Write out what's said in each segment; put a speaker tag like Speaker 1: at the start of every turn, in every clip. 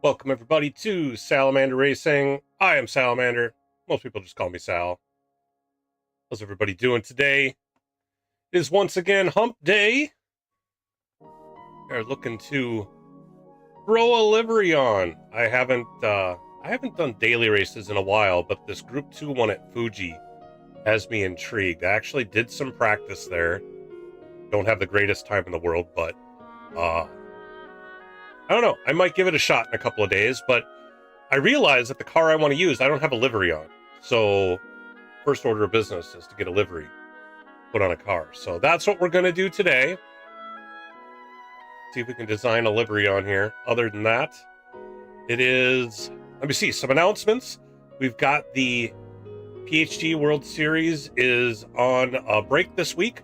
Speaker 1: Welcome everybody to Salamander Racing. I am Salamander. Most people just call me Sal. How's everybody doing today? It is once again Hump Day. We are looking to throw a livery on. I haven't done daily races in a while, but this Group 2 one at Fuji has me intrigued. I actually did some practice there. Don't have the greatest time in the world, but I don't know. I might give it a shot in a couple of days, but I realize that the car I want to use, I don't have a livery on. So first order of business is to get a livery put on a car. So that's what we're going to do today. See if we can design a livery on here. Other than that, it is, let me see, some announcements. We've got the PHG World Series is on a break this week.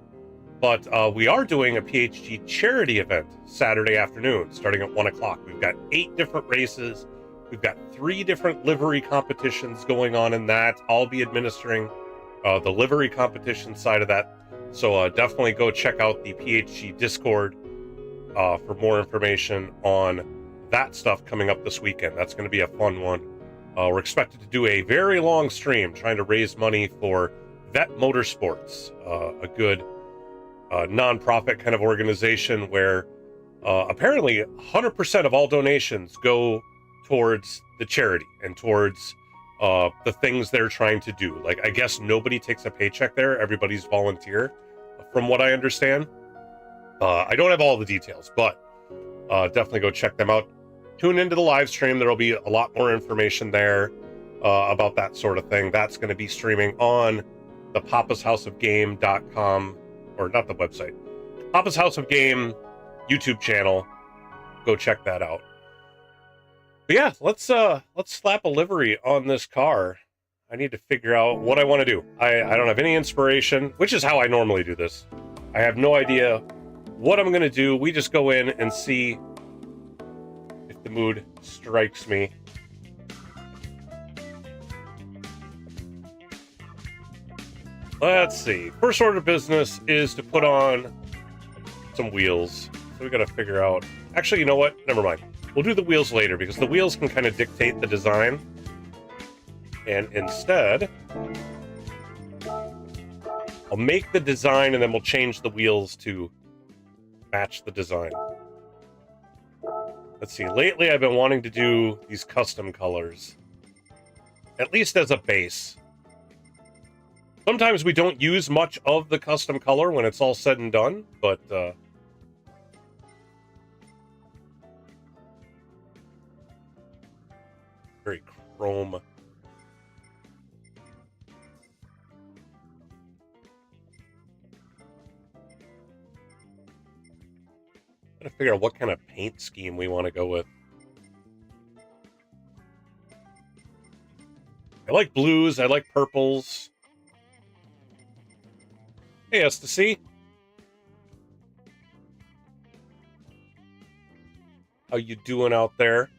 Speaker 1: But we are doing a PHG charity event Saturday afternoon, starting at 1 o'clock. We've got 8 different races. We've got 3 different livery competitions going on in that. I'll be administering the livery competition side of that. So definitely go check out the PHG Discord for more information on that stuff coming up this weekend. That's going to be a fun one. We're expected to do a very long stream trying to raise money for Vet Motorsports, a good non-profit kind of organization where apparently 100% of all donations go towards the charity and towards the things they're trying to do. Like, I guess nobody takes a paycheck there. Everybody's volunteer, from what I understand. I don't have all the details, but definitely go check them out. Tune into the live stream. There'll be a lot more information there about that sort of thing. That's going to be streaming on the PapasHouseOfGame.com, or not the website, Papa's House of Game YouTube channel. Go check that out. But yeah, let's slap a livery on this car. I need to figure out what I want to do. I don't have any inspiration, which is how I normally do this. I have no idea what I'm going to do. We just go in and see if the mood strikes me. Let's see. First order of business is to put on some wheels. So we got to figure out... Actually, you know what? Never mind. We'll do the wheels later because the wheels can kind of dictate the design. And instead, I'll make the design and then we'll change the wheels to match the design. Let's see. Lately, I've been wanting to do these custom colors, at least as a base. Sometimes we don't use much of the custom color when it's all said and done, but very chrome. Gotta figure out what kind of paint scheme we want to go with. I like blues, I like purples. Hey, Ecstasy. How you doing out there?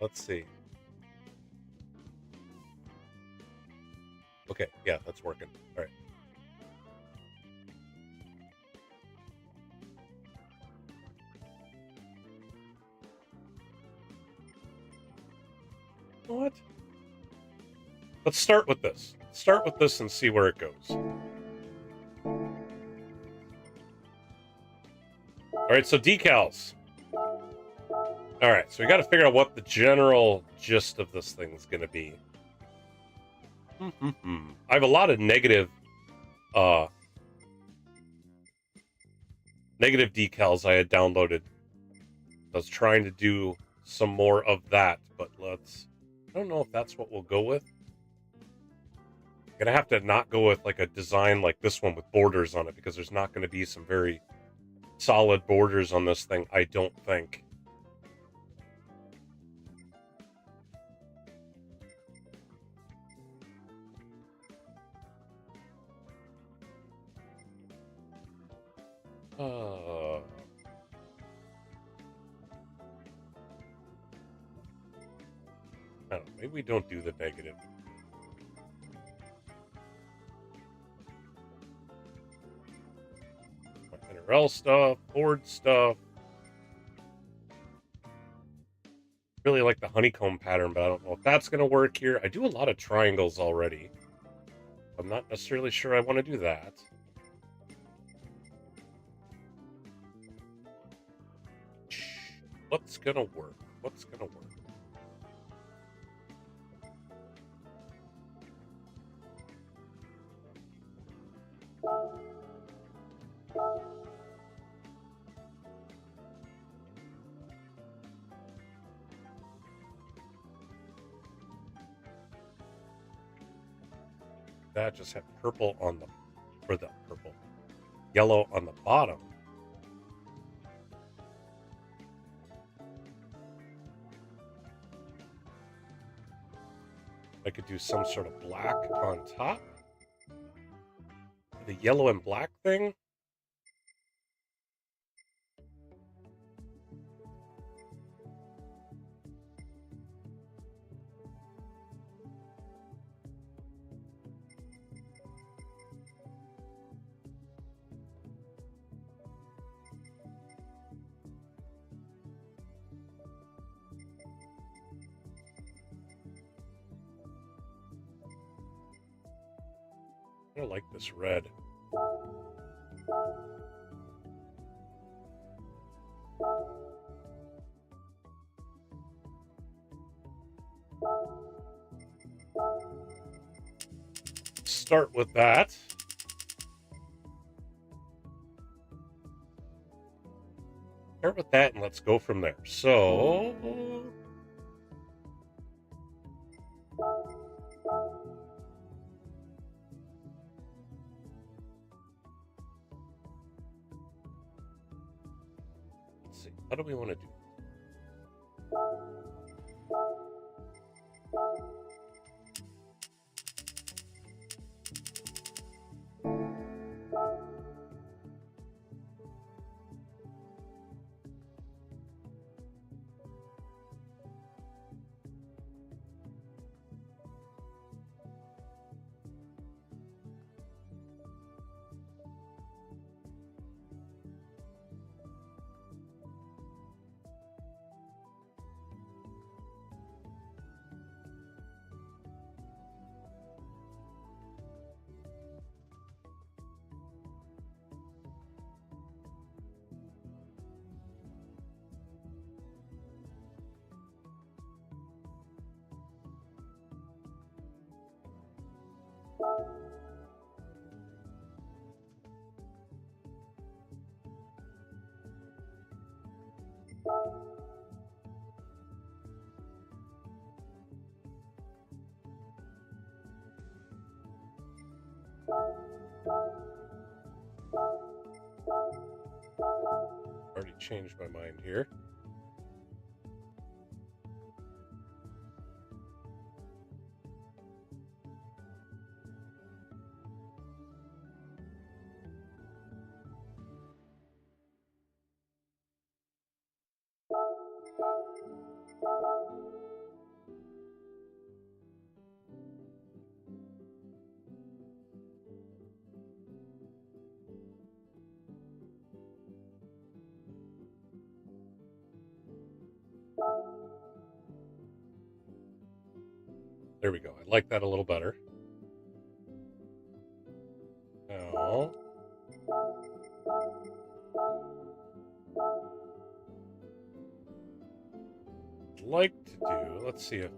Speaker 1: Let's see. Okay, yeah, that's working. All right. What? Let's start with this. Start with this and see where it goes. All right, so decals. All right, so we got to figure out what the general gist of this thing's going to be. I have a lot of negative decals I had downloaded. I was trying to do some more of that, but I don't know if that's what we'll go with. I'm gonna have to not go with like a design like this one with borders on it, because there's not going to be some very solid borders on this thing, I don't think. I don't know, maybe we don't do the negative. TRL stuff, Ford stuff. Really like the honeycomb pattern, but I don't know if that's going to work here. I do a lot of triangles already. I'm not necessarily sure I want to do that. What's going to work? What's going to work? That just had purple on the, or the purple, yellow on the bottom. I could do some sort of black on top. The yellow and black thing. I don't like this red. Start with that. Start with that and let's go from there. So let's see. What do we want to do? Already changed my mind here. There we go. I like that a little better. Now, I'd like to do, let's see if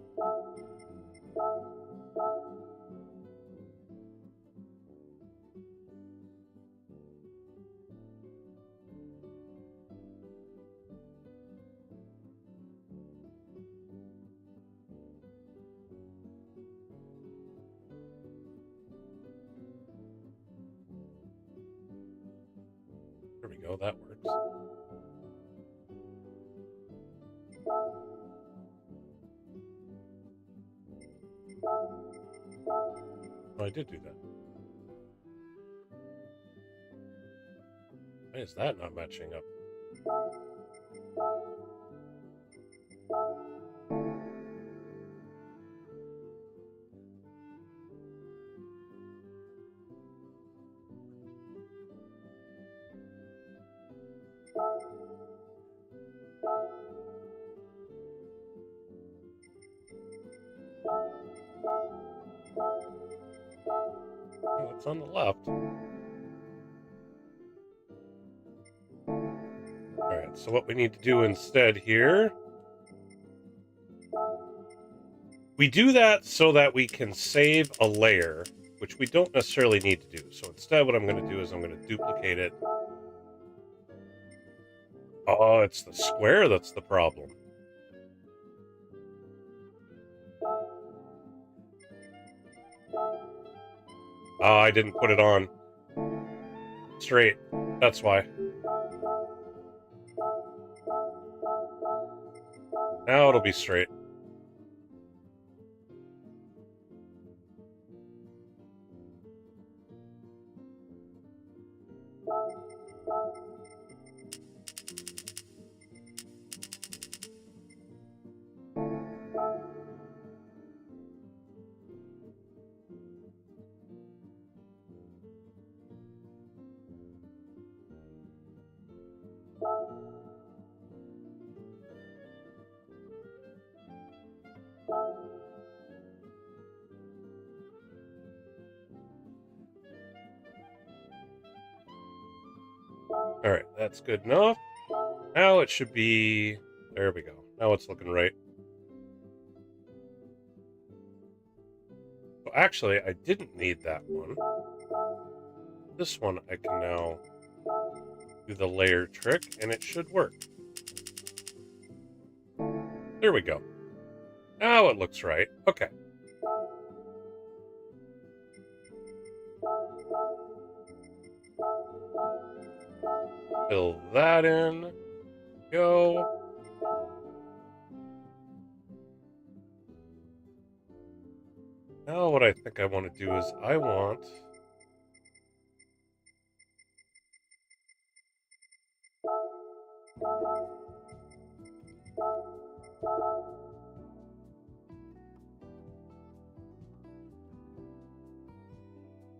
Speaker 1: there we go, that works. Oh, I did do that. Why is that not matching up? That's on the left. Alright, so what we need to do instead here... We do that so that we can save a layer, which we don't necessarily need to do. So instead what I'm going to do is I'm going to duplicate it. Oh, it's the square that's the problem. Oh, I didn't put it on straight. That's why. Now it'll be straight. Alright, that's good enough. Now it should be... There we go. Now it's looking right. Well, actually, I didn't need that one. This one I can now do the layer trick, and it should work. There we go. Now it looks right. Okay. Fill that in. Go. Now what I think I want to do is I want...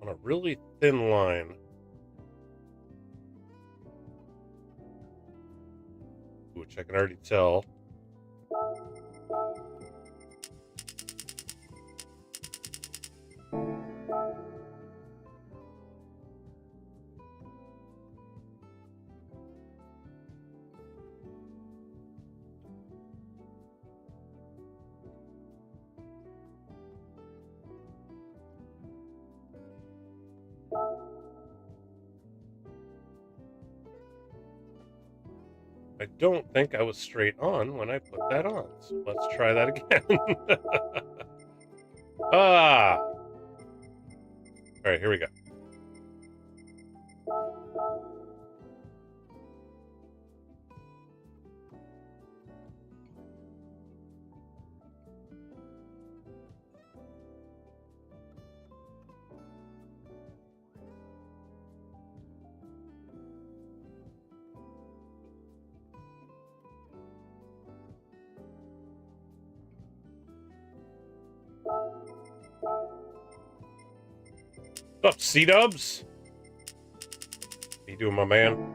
Speaker 1: on a really thin line. Which I can already tell. I don't think I was straight on when I put that on, so let's try that again. Ah! Alright, here we go. What's up, C-dubs? How you doing, my man?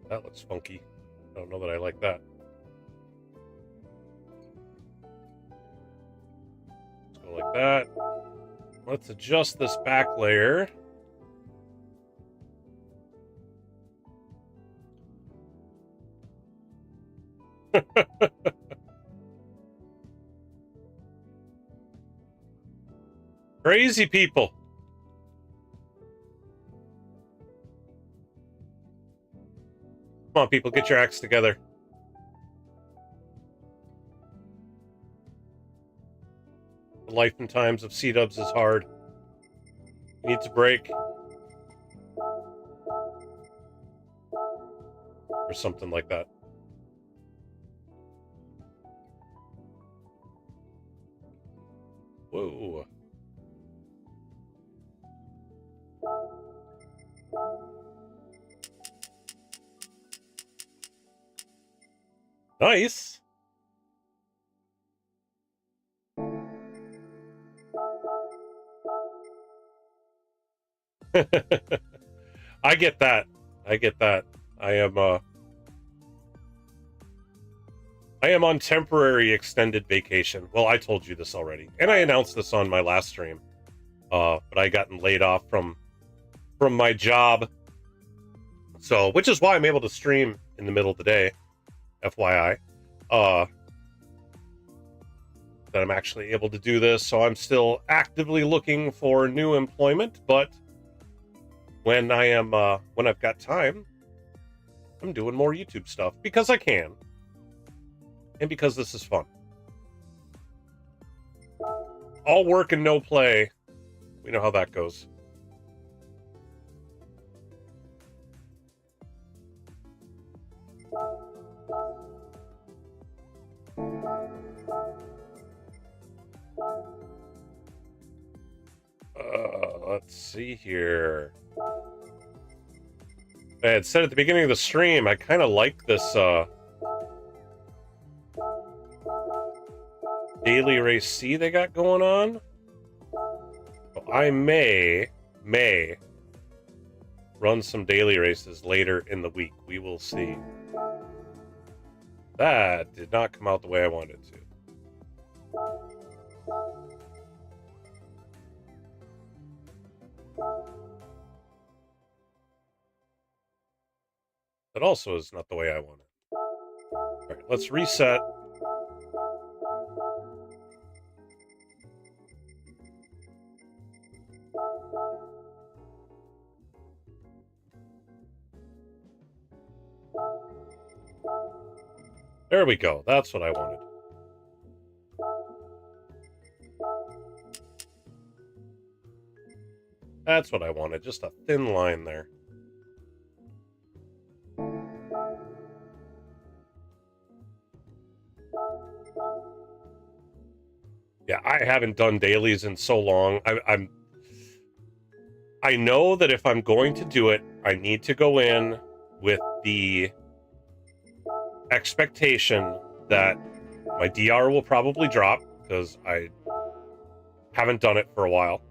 Speaker 1: That looks funky. I don't know that I like that. Let's go like that. Let's adjust this back layer. Crazy people. Come on, people, get your acts together. The life and times of C-dubs is hard. He needs a break. Or something like that. Whoa. Nice. get that. I get that. I am on temporary extended vacation. Well, I told you this already, and I announced this on my last stream. But I gotten laid off from my job, so which is why I'm able to stream in the middle of the day. FYI, that I'm actually able to do this. So I'm still actively looking for new employment, but when I've got time, I'm doing more YouTube stuff because I can. And because this is fun. All work and no play. We know how that goes. Let's see here. I had said at the beginning of the stream, I kind of like this, daily race C they got going on. So I may run some daily races later in the week. We will see. That did not come out the way I wanted it to. That also is not the way I want it. All right, let's reset. There we go. That's what I wanted. That's what I wanted. Just a thin line there. Yeah, I haven't done dailies in so long. I know that if I'm going to do it, I need to go in with the expectation that my DR will probably drop because I haven't done it for a while.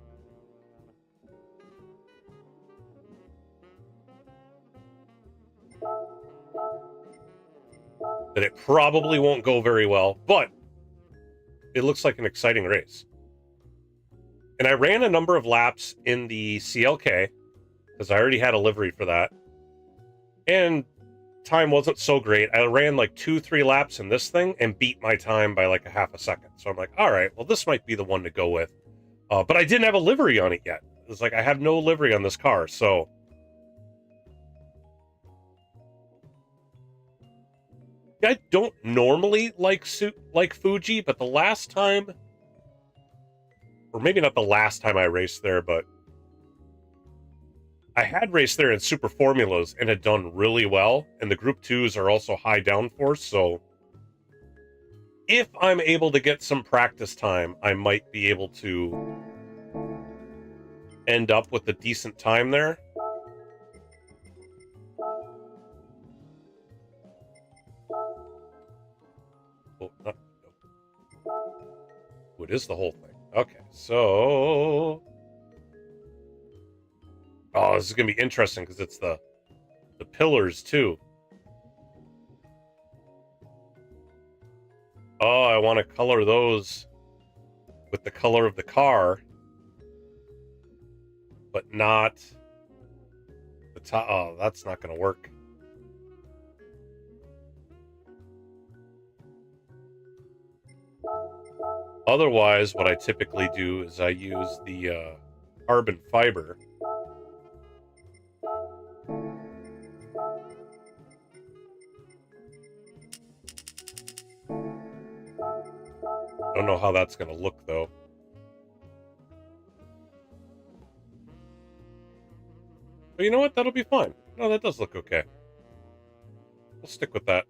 Speaker 1: That it probably won't go very well, but it looks like an exciting race. And I ran a number of laps in the CLK because I already had a livery for that. And time wasn't so great. I ran like 2-3 laps in this thing and beat my time by like a half a second. So I'm like, all right, well, this might be the one to go with. But I didn't have a livery on it yet. It was like, I have no livery on this car. So I don't normally like Fuji, but the last time, or maybe not the last time I raced there, but I had raced there in Super Formulas and had done really well, and the Group 2s are also high downforce, so if I'm able to get some practice time, I might be able to end up with a decent time there. Oh, it is the whole thing. Okay, so... Oh, this is going to be interesting because it's the pillars, too. Oh, I want to color those with the color of the car, but not the top. Oh, that's not going to work. Otherwise, what I typically do is I use the carbon fiber. I don't know how that's going to look, though. But you know what? That'll be fine. No, that does look okay. We'll stick with that.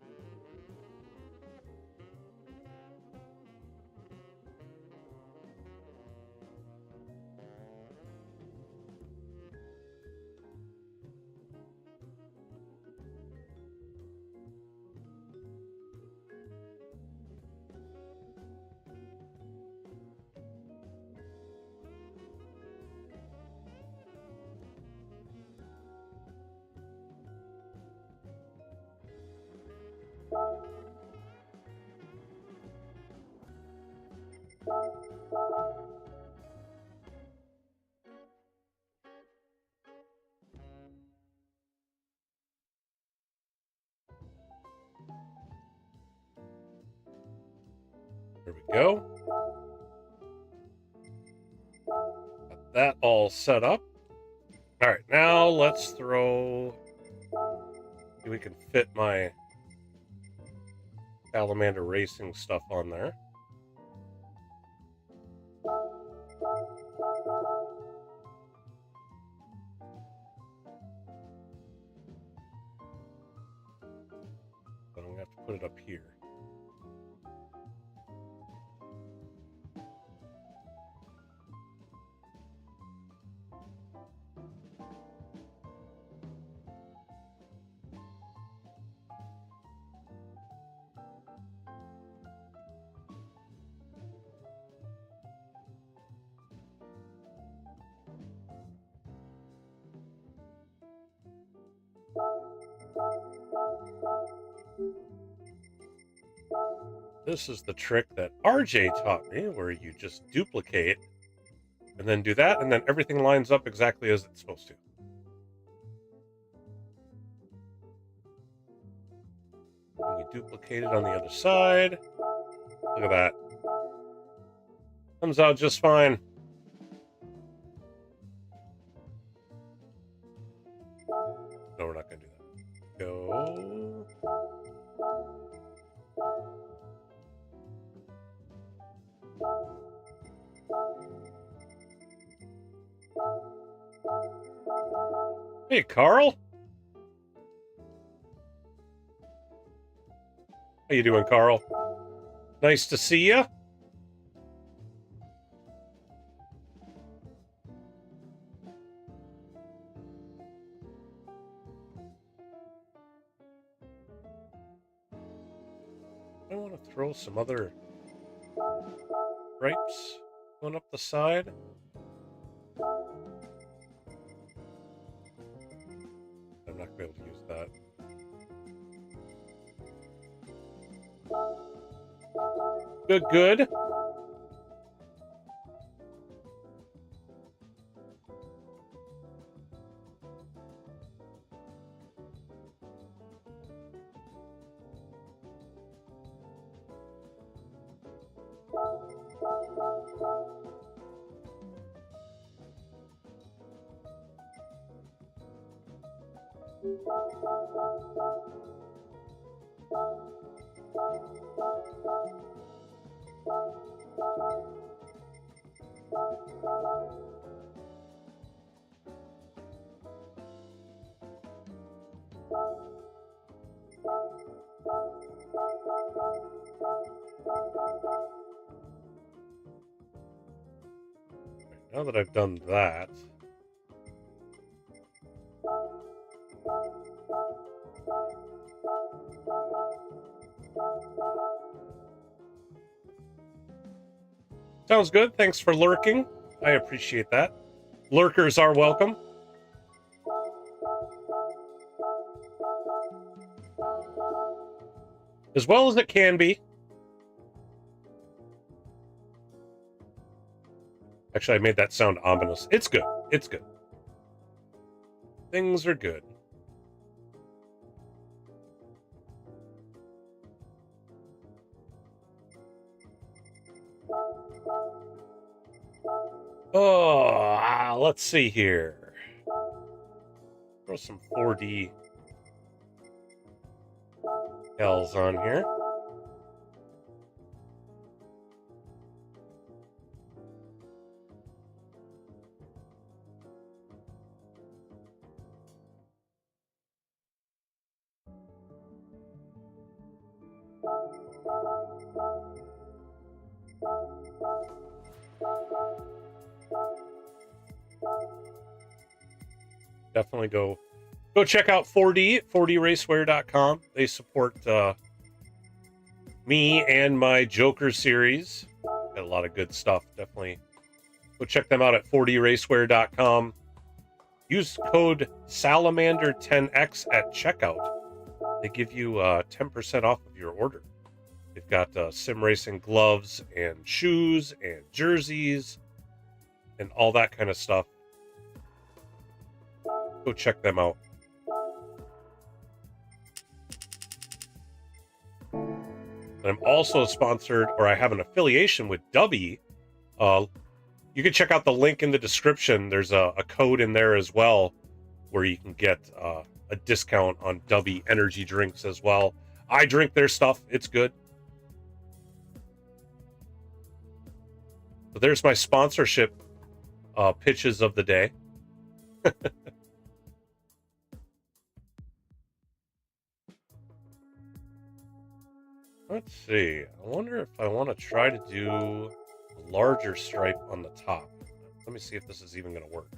Speaker 1: There we go. Got that all set up. All right, now let's throw... See if we can fit my Salamander Racing stuff on there. But I'm going to have to put it up here. This is the trick that RJ taught me, where you just duplicate and then do that, and then everything lines up exactly as it's supposed to. And we duplicate it on the other side. Look at that. Comes out just fine. No, we're not going to do that. Go. Hey, Carl. How you doing, Carl? Nice to see you. I want to throw some other stripes going up the side. I'm not going to be able to use that. Good, good. Now that I've done that, sounds good. Thanks for lurking. I appreciate that. Lurkers are welcome. As well as it can be. Actually, I made that sound ominous. It's good. It's good. Things are good. Oh, let's see here. Throw some 4D L's on here. Definitely go check out 4D4dracewear.com. They support me and my Joker series. Got a lot of good stuff. Definitely go check them out at 4dracewear.com. Use code Salamander10X at checkout. They give you 10% off of your order. They've got sim racing gloves and shoes and jerseys and all that kind of stuff. Go check them out. But I'm also sponsored, or I have an affiliation with Dubby. You can check out the link in the description. There's a code in there as well where you can get a discount on Dubby energy drinks as well. I drink their stuff. It's good. So there's my sponsorship pitches of the day. Let's see. I wonder if I want to try to do a larger stripe on the top. Let me see if this is even going to work.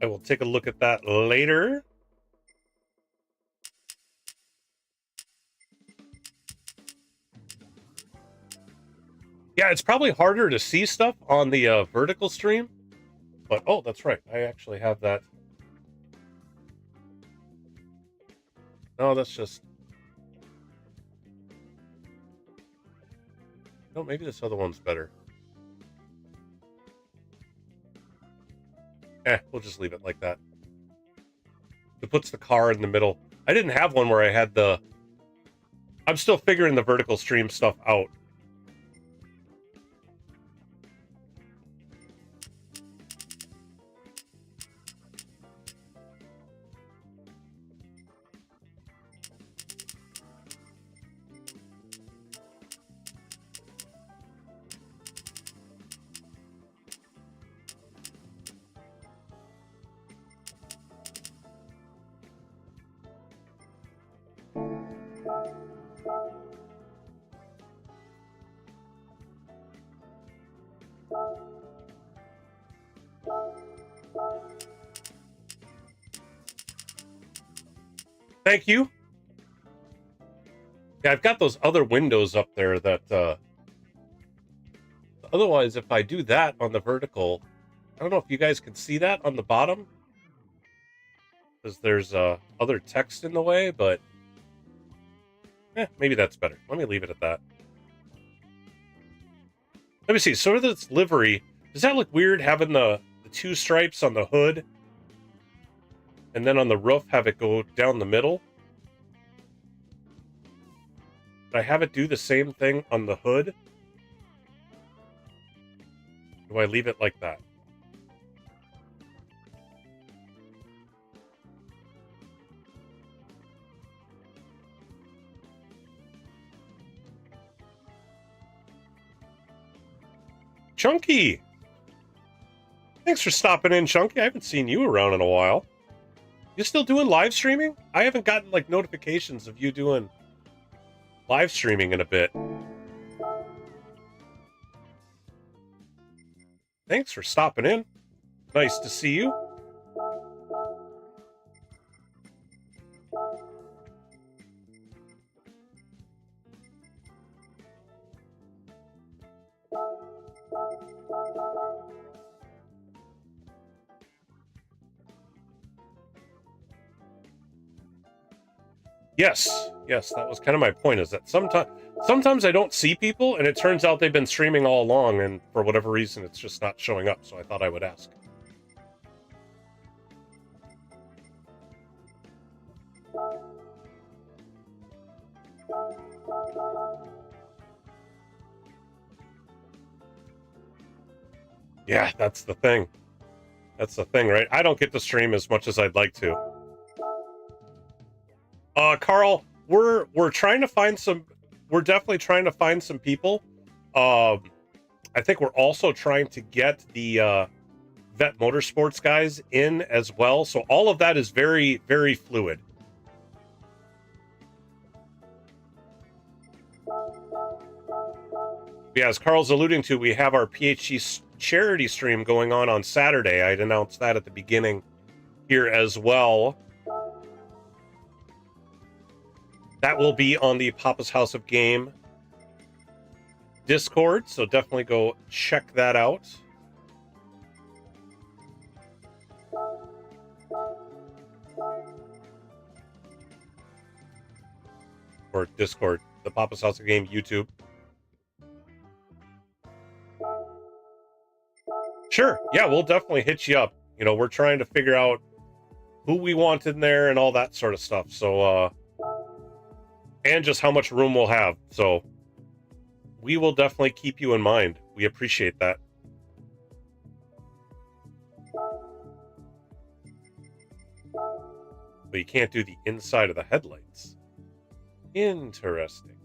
Speaker 1: I will take a look at that later. Yeah, it's probably harder to see stuff on the vertical stream. But, oh, that's right. I actually have that. No, that's just... No, maybe this other one's better. We'll just leave it like that. It puts the car in the middle. I didn't have one where I had the... I'm still figuring the vertical stream stuff out. Thank you. Yeah, I've got those other windows up there that otherwise if I do that on the vertical, I don't know if you guys can see that on the bottom because there's other text in the way, but maybe that's better. Let me leave it at that. Let me see. So this livery, does that look weird having the two stripes on the hood and then on the roof have it go down the middle? But I have it do the same thing on the hood. Do I leave it like that? Chunky! Thanks for stopping in, Chunky. I haven't seen you around in a while. You still doing live streaming? I haven't gotten, like, notifications of you doing live streaming in a bit. Thanks for stopping in. Nice to see you. Yes, that was kind of my point, is that sometimes I don't see people, and it turns out they've been streaming all along, and for whatever reason, it's just not showing up, so I thought I would ask. Yeah, that's the thing. That's the thing, right? I don't get to stream as much as I'd like to. Carl, we're trying to find some. We're definitely trying to find some people. I think we're also trying to get the Vet Motorsports guys in as well. So all of that is very, very fluid. Yeah, as Carl's alluding to, we have our PHG charity stream going on Saturday. I'd announced that at the beginning here as well. That will be on the Papa's House of Game Discord, so definitely go check that out. Or Discord, the Papa's House of Game YouTube. Sure, yeah, we'll definitely hit you up. You know, we're trying to figure out who we want in there and all that sort of stuff. So, and just how much room we'll have. So, we will definitely keep you in mind. We appreciate that. But you can't do the inside of the headlights. Interesting.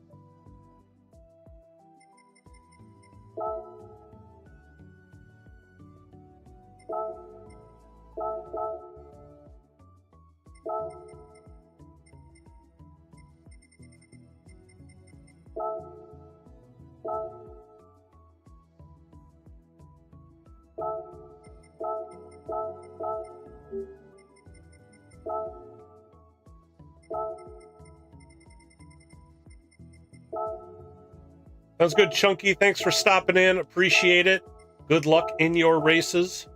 Speaker 1: Sounds good, Chunky. Thanks for stopping in. Appreciate it. Good luck in your races.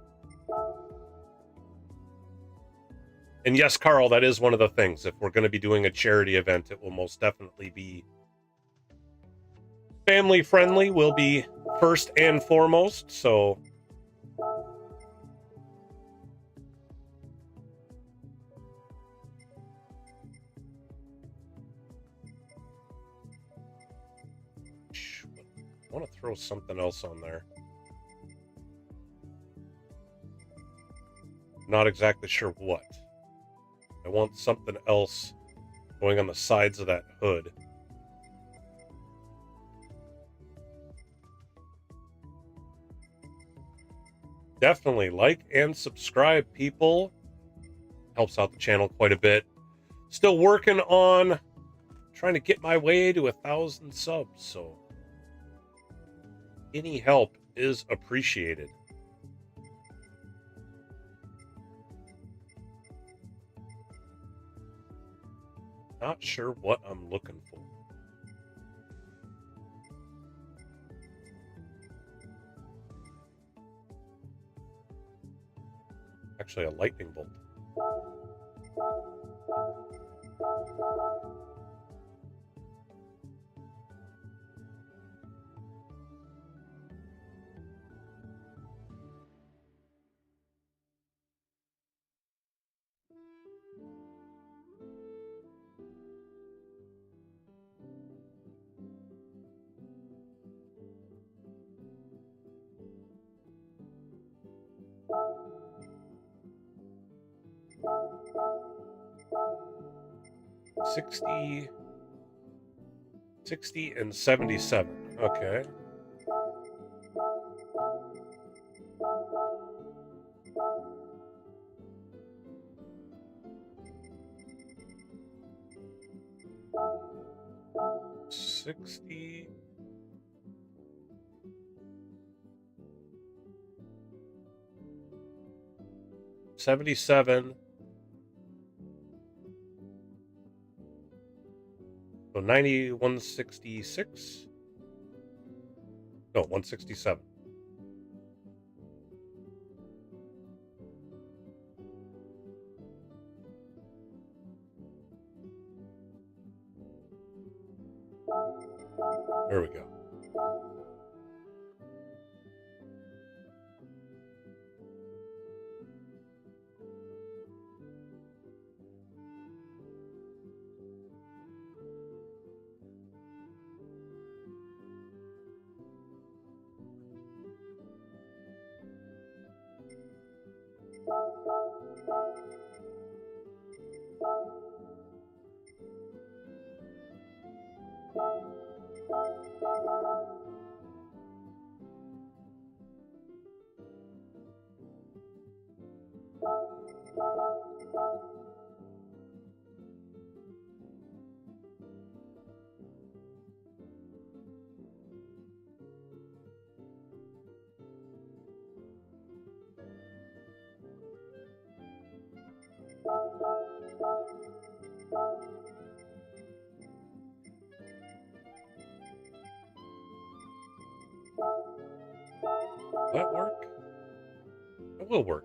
Speaker 1: And yes, Carl, that is one of the things. If we're going to be doing a charity event, it will most definitely be family friendly. Will be first and foremost. So I want to throw something else on there. Not exactly sure what. I want something else going on the sides of that hood. Definitely like and subscribe, people. Helps out the channel quite a bit. Still working on trying to get my way to 1,000 subs, so any help is appreciated. Not sure what I'm looking for. Actually, a lightning bolt. $60 and $77. Okay. $60. $77. So 166. No, 167. There we go. Will that work? It will work.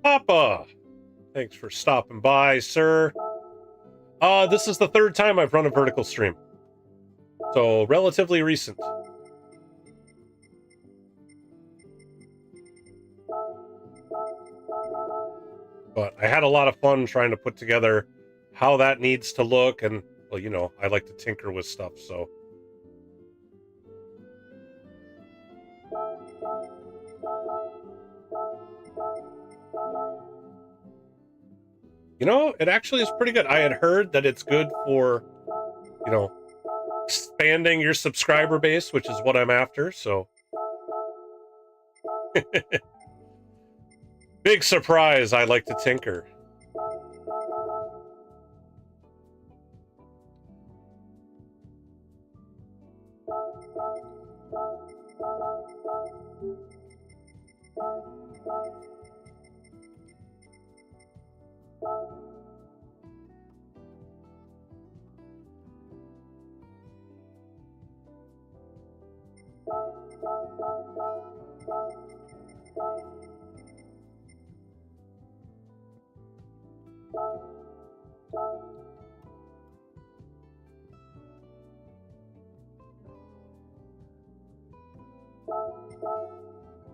Speaker 1: Papa! Thanks for stopping by, sir. This is the third time I've run a vertical stream. So, relatively recent. But I had a lot of fun trying to put together how that needs to look, and, well, you know, I like to tinker with stuff, so... You know, it actually is pretty good. I had heard that it's good for, you know, expanding your subscriber base, which is what I'm after, so... Big surprise, I like to tinker.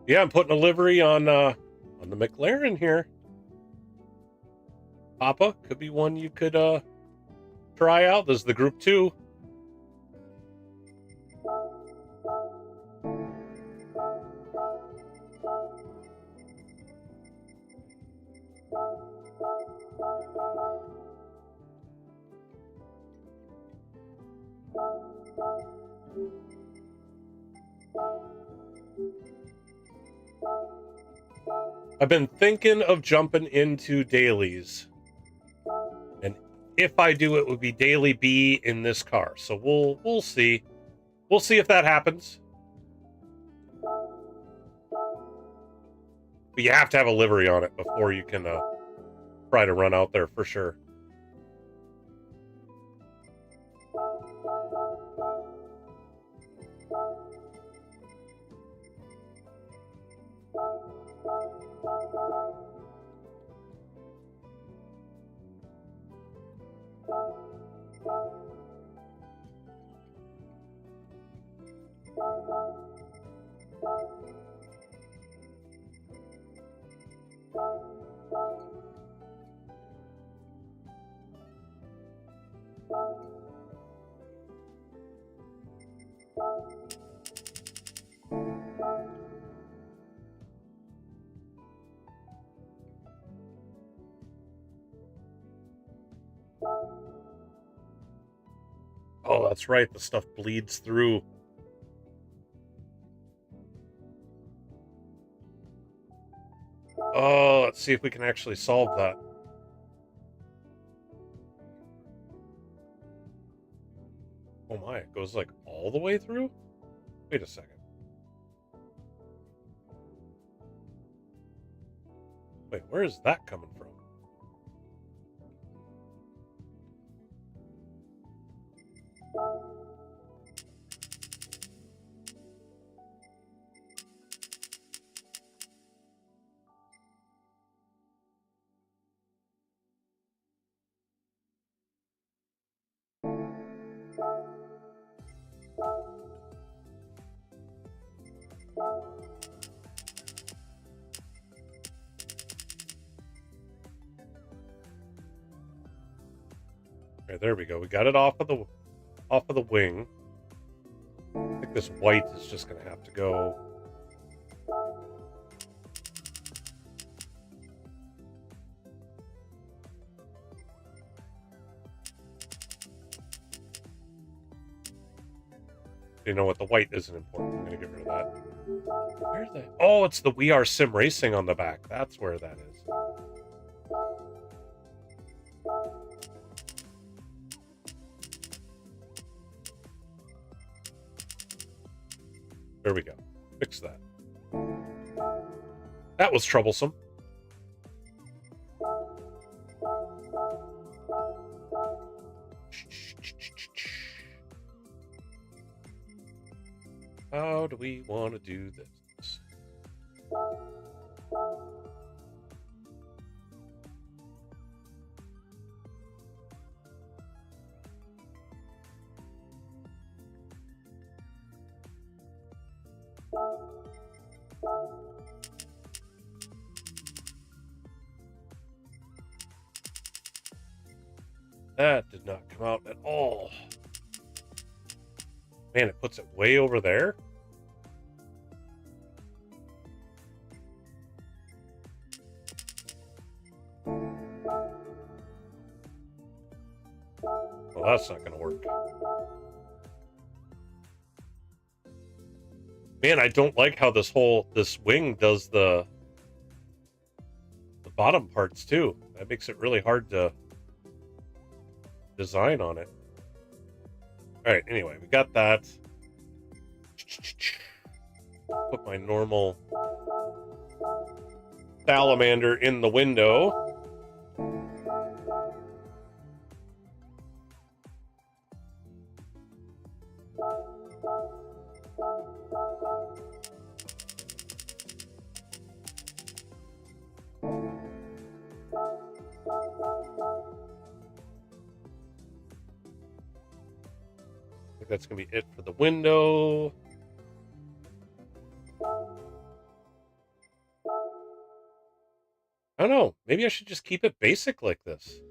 Speaker 1: Yeah, I'm putting a livery on the McLaren here. Papa, could be one you could try out. This is the Group 2. I've been thinking of jumping into dailies. And if I do, it would be daily B in this car. So we'll see. We'll see if that happens. But you have to have a livery on it before you can try to run out there for sure. Oh, that's right. The stuff bleeds through. Oh, let's see if we can actually solve that. Oh my, it goes like all the way through? Wait a second. Wait, where is that coming from? Okay, there we go. We got it off of the wing. think this white is just going to have to go. You know what? The white isn't important. I'm going to get rid of that. Where's that? Oh, it's the We Are Sim Racing on the back. That's where that is. There we go. Fix that. That was troublesome. How do we want to do this? That did not come out at all. Man, it puts it way over there. Well, that's not going to work. Man, I don't like how this wing does the bottom parts too. That makes it really hard to design on it. All right, anyway, we got that. Put my normal salamander in the window. That's gonna be it for the window. I don't know. Maybe I should just keep it basic like this.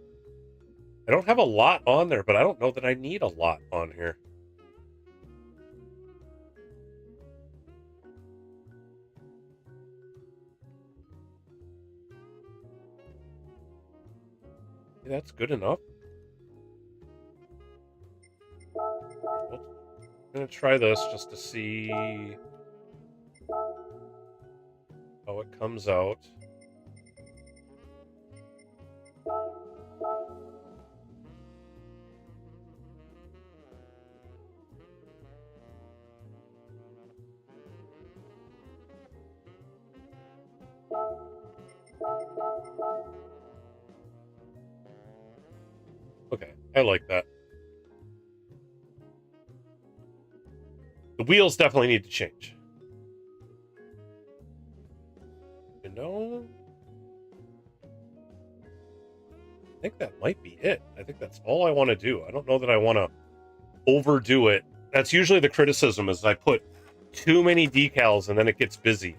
Speaker 1: I don't have a lot on there, but I don't know that I need a lot on here. That's good enough. I'm going to try this just to see how it comes out. Okay, I like that. The wheels definitely need to change. You know? I think that might be it. I think that's all I want to do. I don't know that I want to overdo it. That's usually the criticism, is I put too many decals and then it gets busy.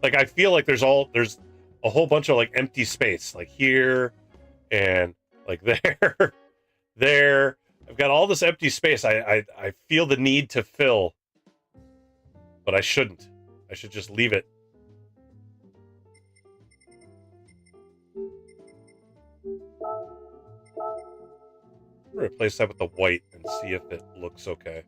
Speaker 1: Like, I feel like there's a whole bunch of like empty space, like here and like there, there. I've got all this empty space. I feel the need to fill, but I shouldn't. I should just leave it. Replace that with the white and see if it looks okay.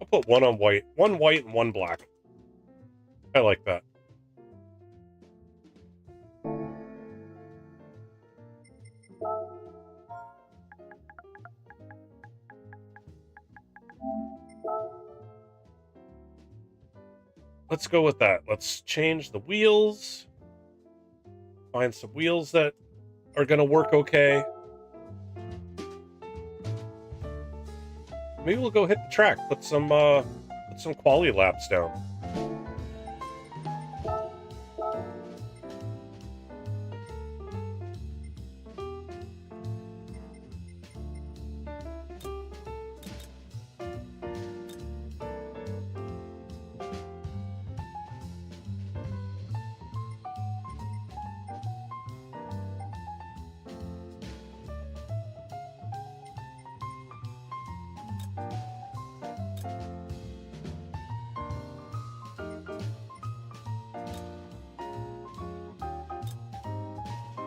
Speaker 1: I'll put one on white, one white and one black. I like that. Let's go with that. Let's change the wheels. Find some wheels that are going to work okay. Maybe we'll go hit the track. Put some quality laps down.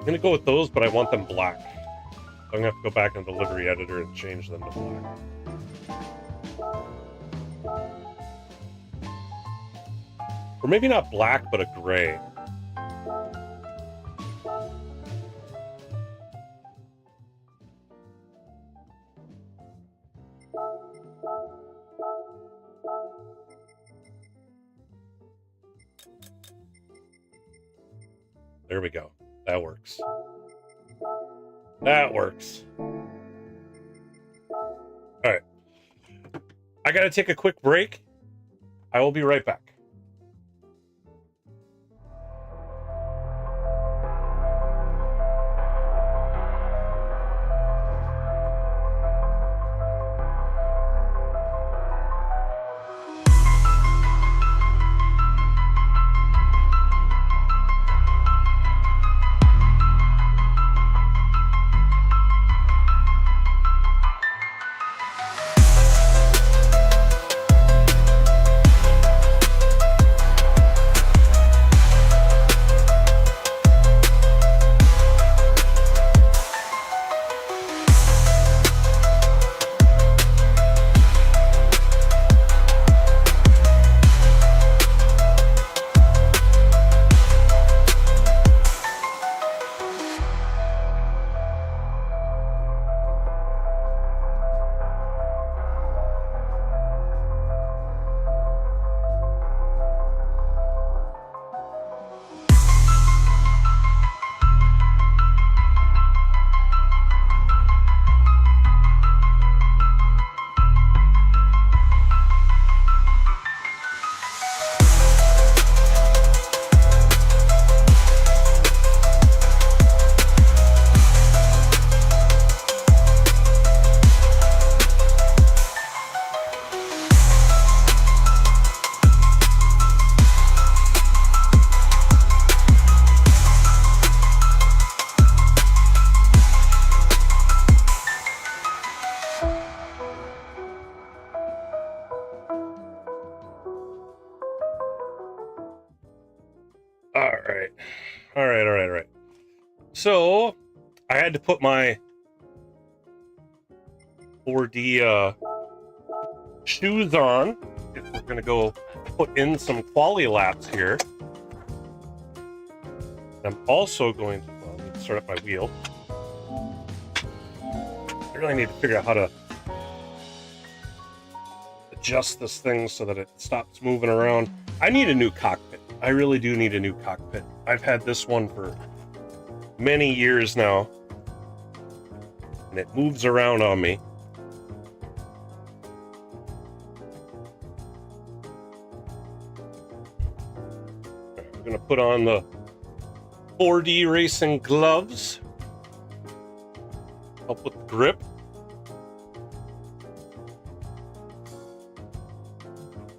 Speaker 1: I'm gonna go with those, but I want them black. So I'm gonna have to go back into the livery editor and change them to black. Or maybe not black, but a gray. There we go. That works. That works. All right. I gotta take a quick break. I will be right back. All right. So, I had to put my 4D shoes on if we're going to go put in some quali laps here. I'm also going to, well, I need to start up my wheel. I really need to figure out how to adjust this thing so that it stops moving around. I need a new cockpit. I really do need a new cockpit. I've had this one for many years now, and it moves around on me. I'm going to put on the 4D racing gloves. Help with the grip.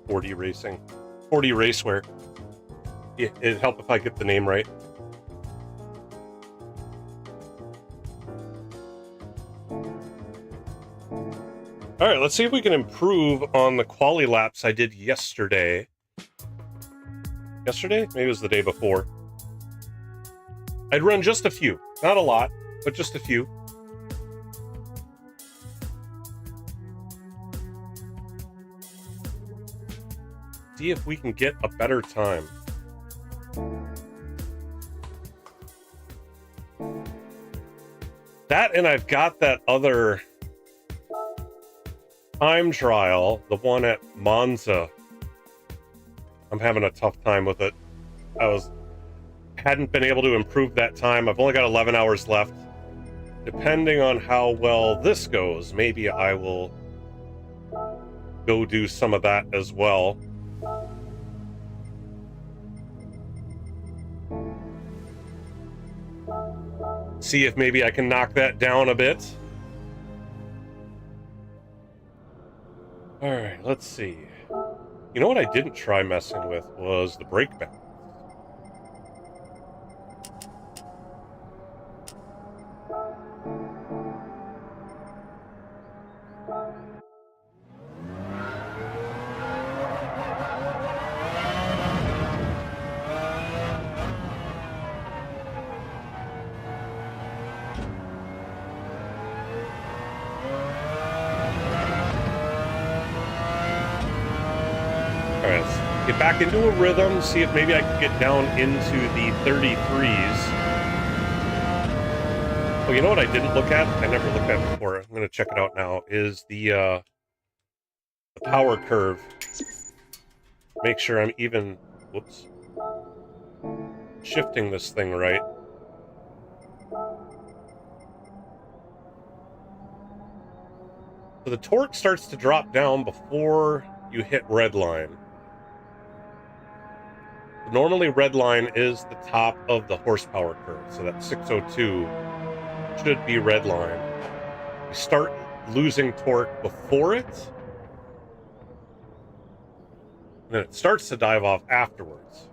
Speaker 1: Racing. 4D Racewear. Yeah, it'd help if I get the name right. All right, let's see if we can improve on the quali laps I did yesterday. Yesterday? Maybe it was the day before. I'd run just a few. Not a lot, but just a few. See if we can get a better time. That, and I've got that other time trial, the one at Monza. I'm having a tough time with it. Hadn't been able to improve that time. I've only got 11 hours left. Depending on how well this goes, maybe I will go do some of that as well. See if maybe I can knock that down a bit. All right, let's see. You know what I didn't try messing with was the brake balance. get back into a rhythm, see if maybe I can get down into the 33s. Oh, you know what I didn't look at? I never looked at it before. I'm going to check it out now. Is the power curve. Make sure I'm even, whoops, shifting this thing right. So the torque starts to drop down before you hit red line. Normally red line is the top of the horsepower curve, so that 602 should be red line. You start losing torque before it, and then it starts to dive off afterwards.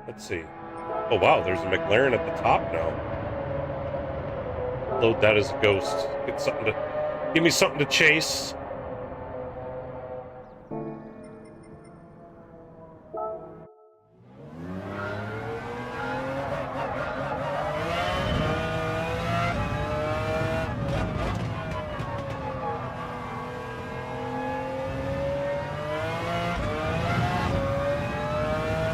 Speaker 1: Let's see. Oh wow, there's a McLaren at the top now. Load that as a ghost. Get something to give me something to chase.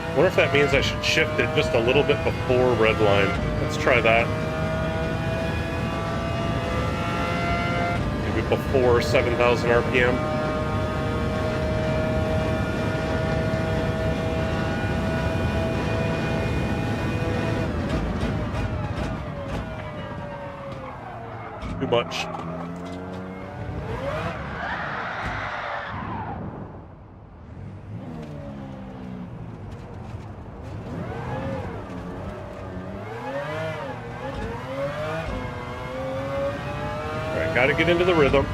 Speaker 1: I wonder if that means I should shift it just a little bit before red line. Let's try that. Maybe before 7,000 RPM. Too much. Got to get into the rhythm.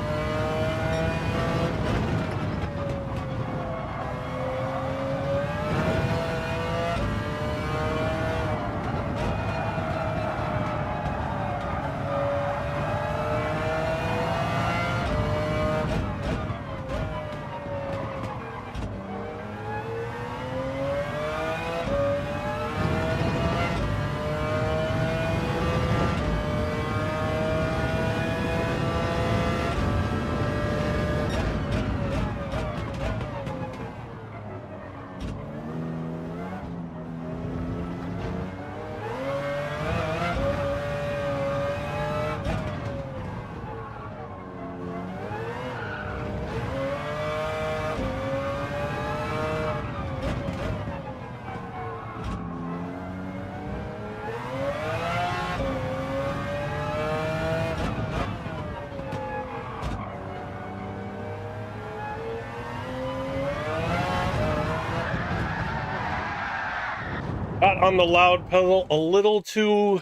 Speaker 1: Got on the loud pedal a little too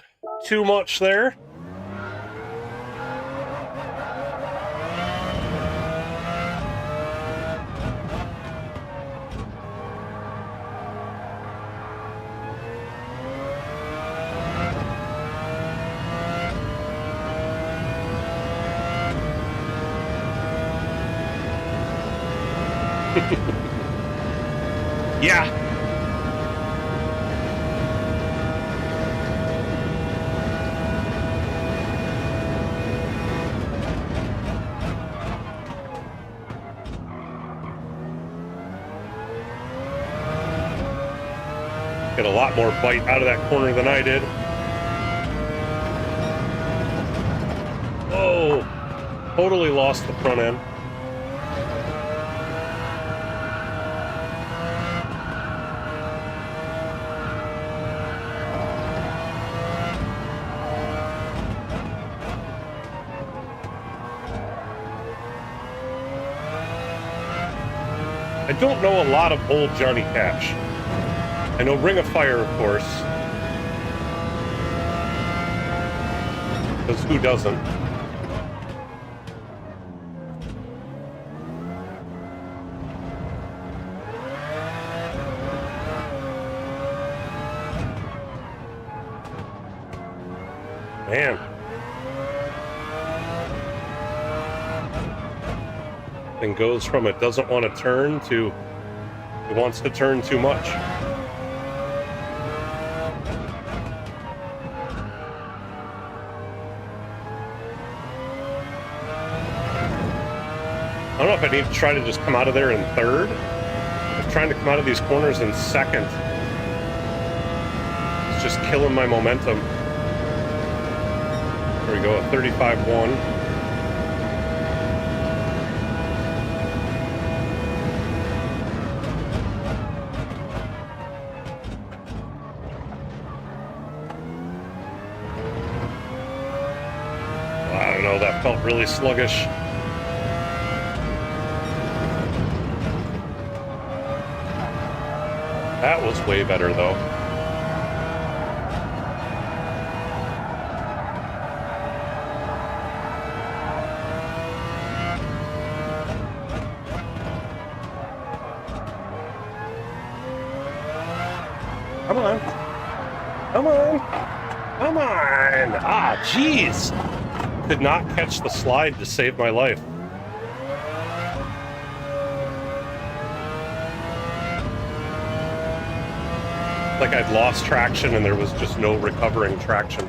Speaker 1: much there. Yeah. Get a lot more bite out of that corner than I did. Oh, totally lost the front end. I don't know a lot of old Johnny Cash. I know Ring of Fire, of course. Because who doesn't? Man. Thing goes from it doesn't want to turn to it wants to turn too much. don't know if I need to try to just come out of there in third. I'm trying to come out of these corners in second. It's just killing my momentum. There we go, a 35-1. I don't know, that felt really sluggish. That was way better, though. Come on. Come on. Come on. Ah, jeez. Could not catch the slide to save my life. Like I'd lost traction and there was just no recovering traction.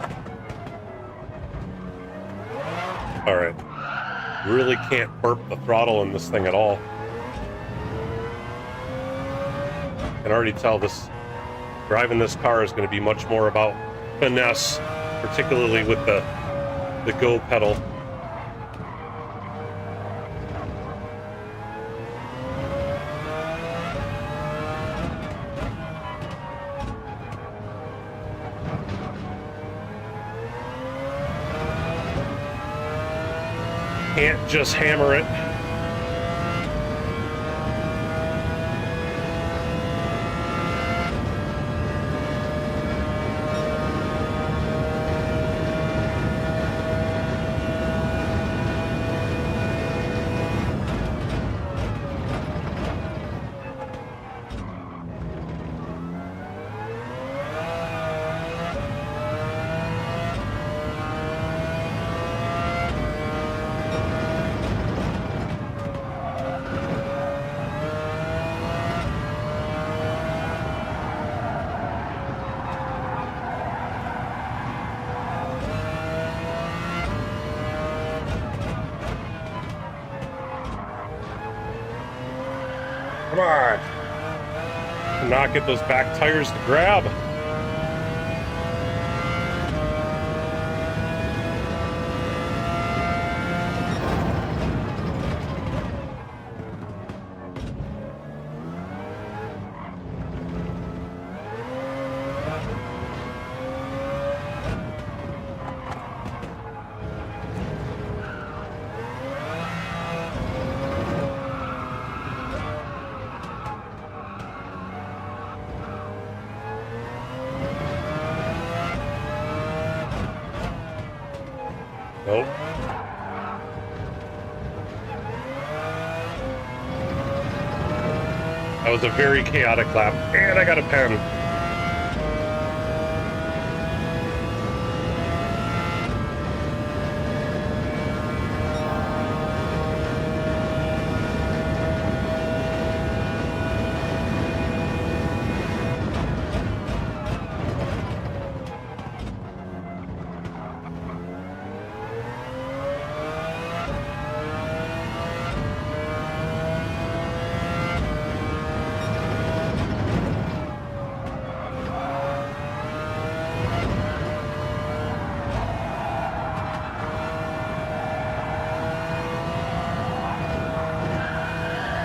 Speaker 1: All right. Really can't burp the throttle in this thing at all. I can already tell driving this car is going to be much more about finesse, particularly with the go pedal. Can't just hammer it. Come on. Cannot get those back tires to grab. Nope. That was a very chaotic lap, and I got a pen.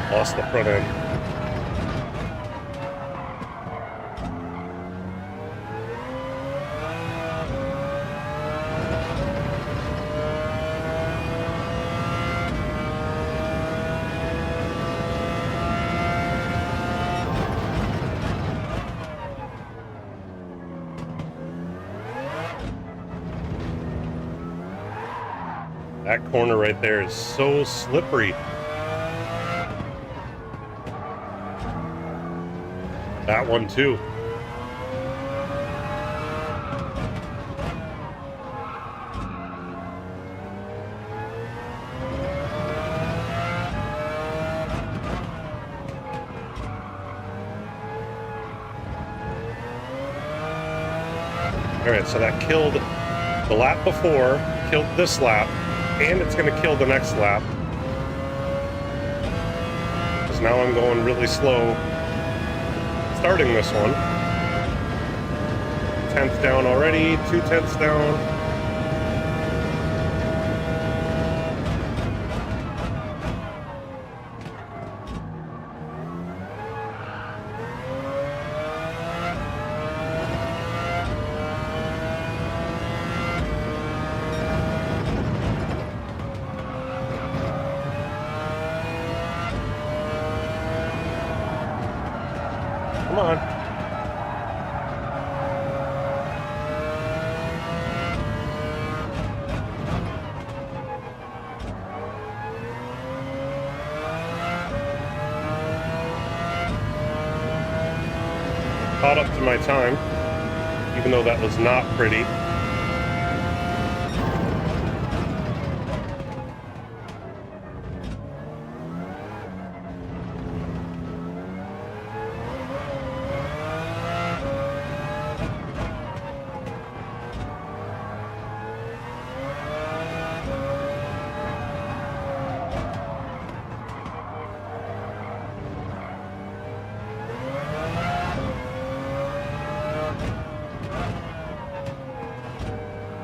Speaker 1: Lost the front end. That corner right there is so slippery. That one too. All right, so that killed the lap before, killed this lap, and it's going to kill the next lap. because now I'm going really slow starting this one. 10th down already, 2/10 down. Come on. Caught up to my time, even though that was not pretty.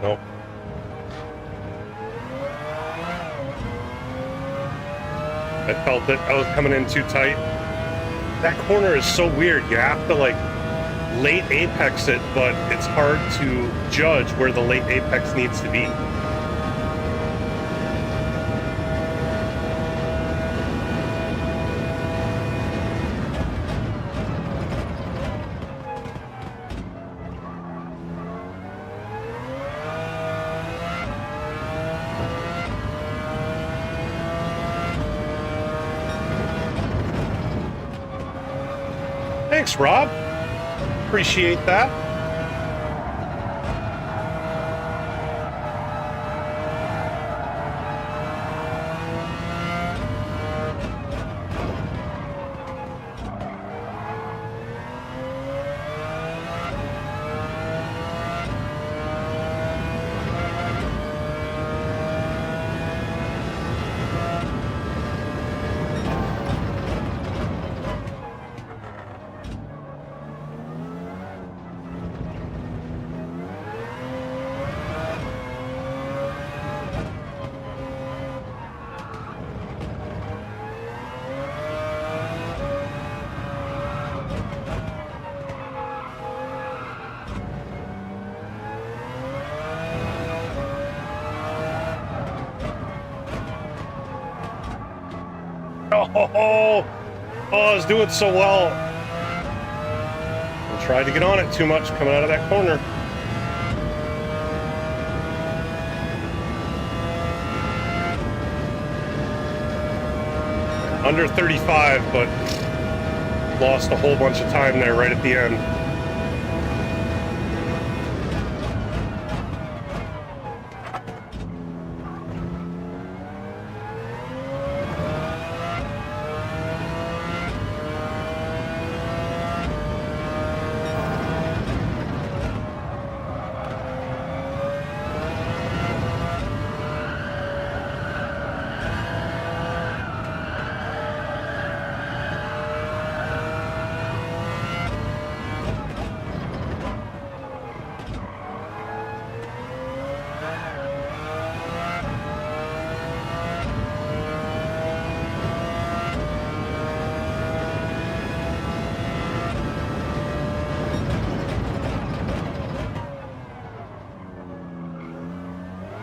Speaker 1: Nope. I felt it. I was coming in too tight. That corner is so weird. You have to like late apex it, but it's hard to judge where the late apex needs to be. Thanks, Rob. Appreciate that. Oh, I was doing so well. I tried to get on it too much coming out of that corner. Under 35, but lost a whole bunch of time there right at the end.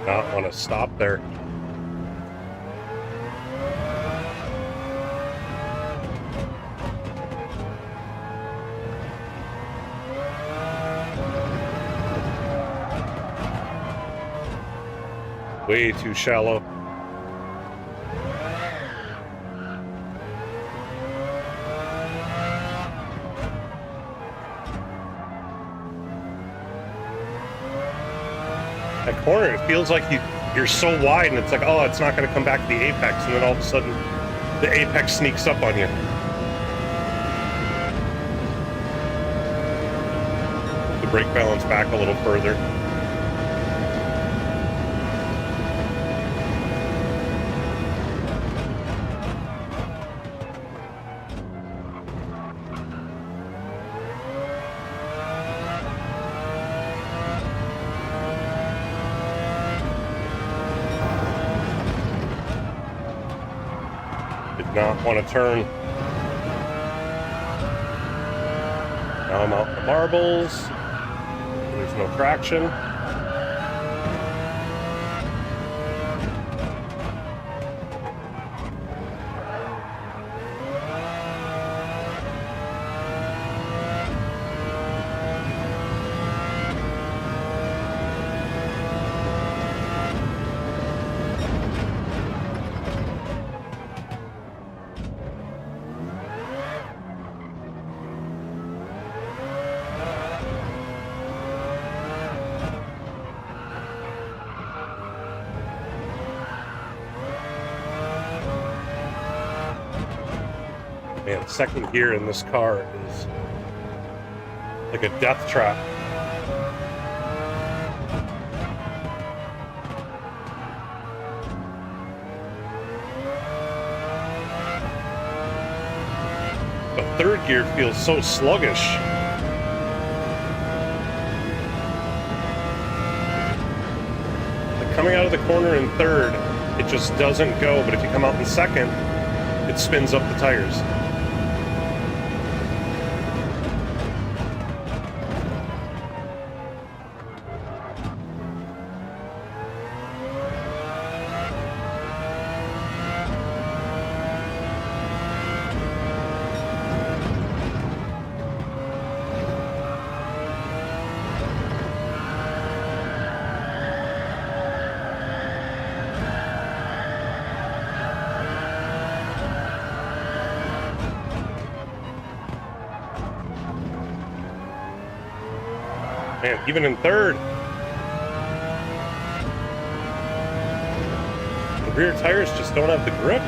Speaker 1: Not want to stop there. Way too shallow. That corner, it feels like you're so wide and it's like, oh, it's not going to come back to the apex, and then all of a sudden the apex sneaks up on you. The brake balance back a little further. not want to turn. Now I'm out the marbles. There's no traction. Man, second gear in this car is like a death trap. But third gear feels so sluggish. Like coming out of the corner in third, it just doesn't go, but if you come out in second, it spins up the tires. Man, even in third, the rear tires just don't have the grip.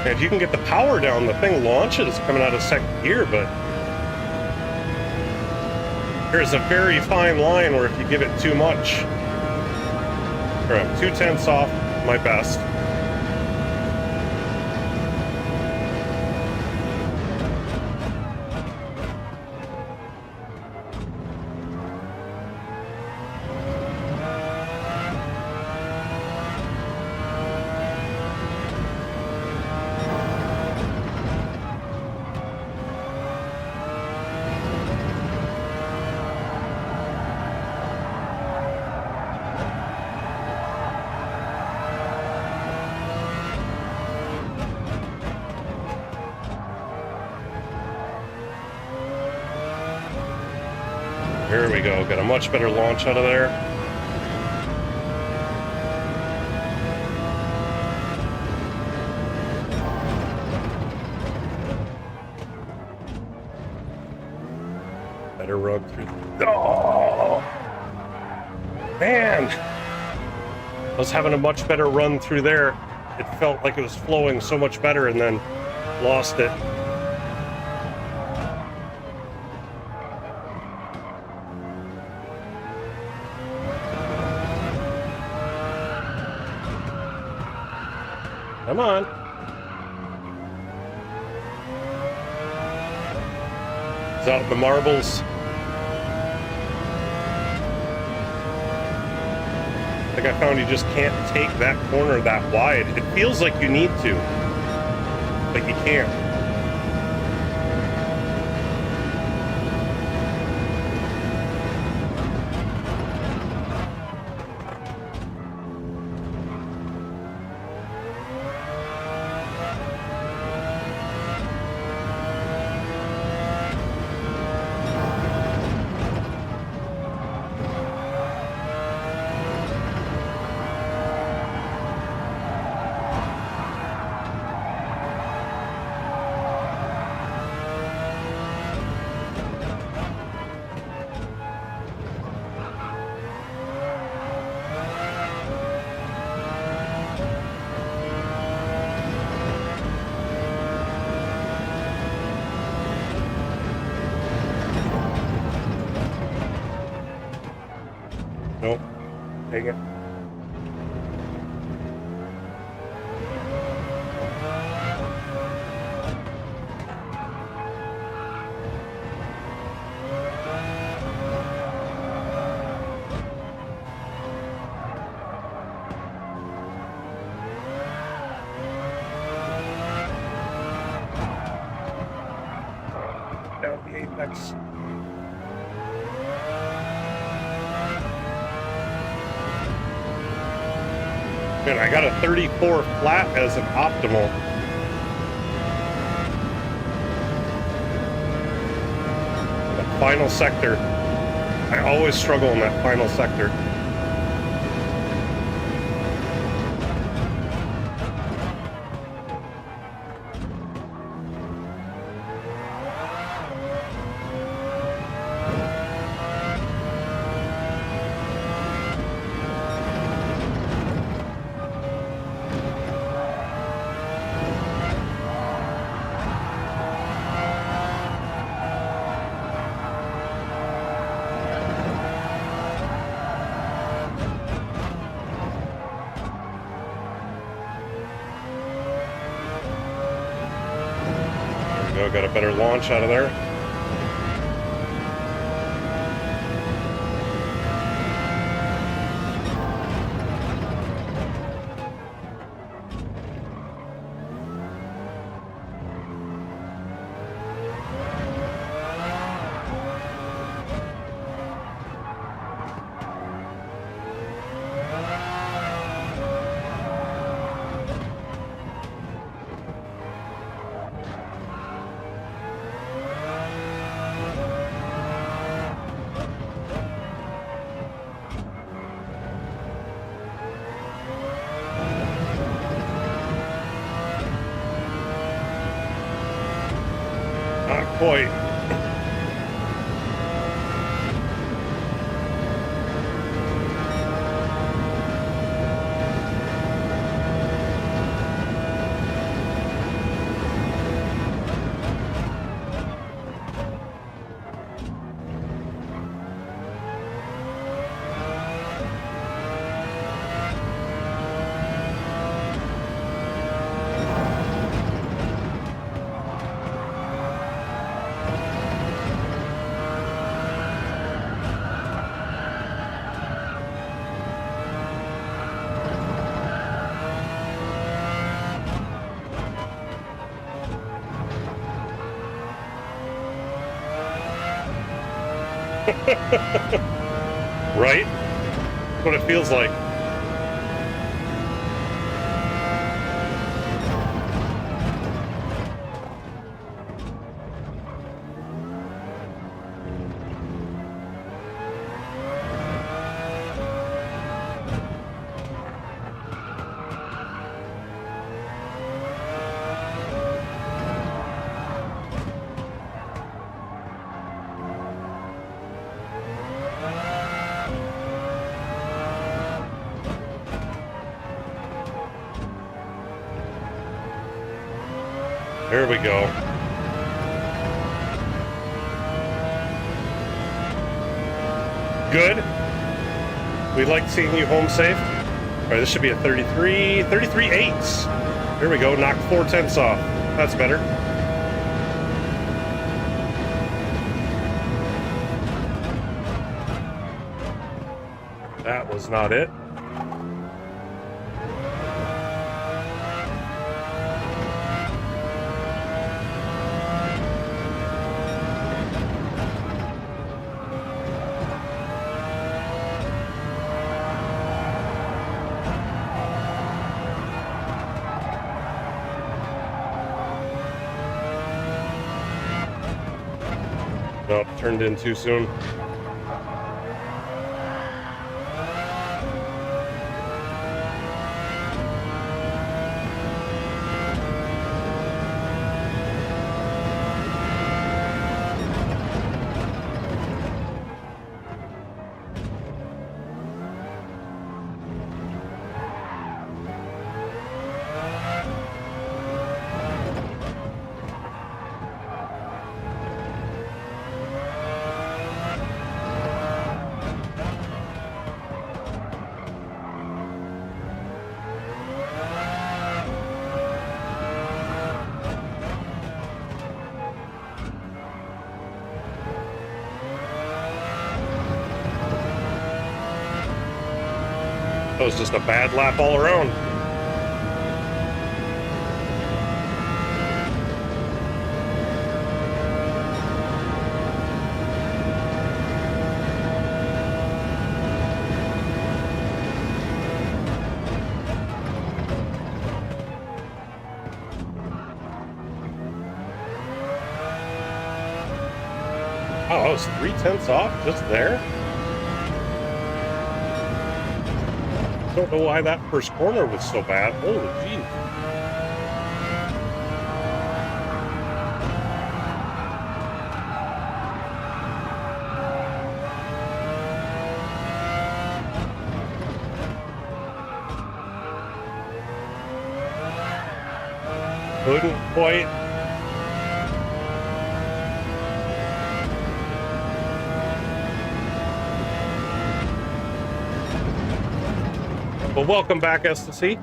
Speaker 1: If you can get the power down, the thing launches coming out of second gear, but there's a very fine line where if you give it too much, or I'm 2/10 off my best. Here we go, got a much better launch out of there. Better run through. Oh! Man! I was having a much better run through there. It felt like it was flowing so much better and then lost it. Come on. It's out of the marbles. I think I found you just can't take that corner that wide. It feels like you need to, but you can't. Dang it. Down the apex. Man, I got a 34 flat as an optimal. That final sector. I always struggle in that final sector. Got a better launch out of there. Not quite. Right? That's what it feels like. There we go. Good. We like seeing you home safe. All right, this should be a 33.8. There we go. Knock 4/10 off. That's better. That was not it. Nope, turned in too soon. That was just a bad lap all around. Oh, I was 3/10 off just there? Don't know why that first corner was so bad. Holy jeez. Couldn't quite. Well, welcome back, S2C.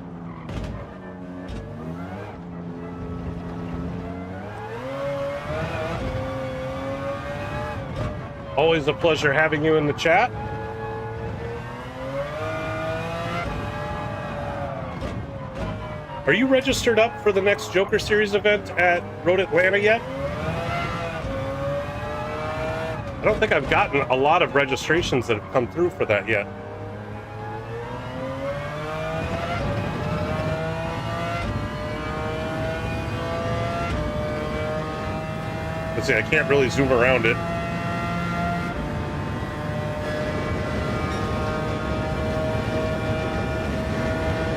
Speaker 1: Always a pleasure having you in the chat. Are you registered up for the next Joker Series event at Road Atlanta yet? I don't think I've gotten a lot of registrations that have come through for that yet. Let's see, I can't really zoom around it.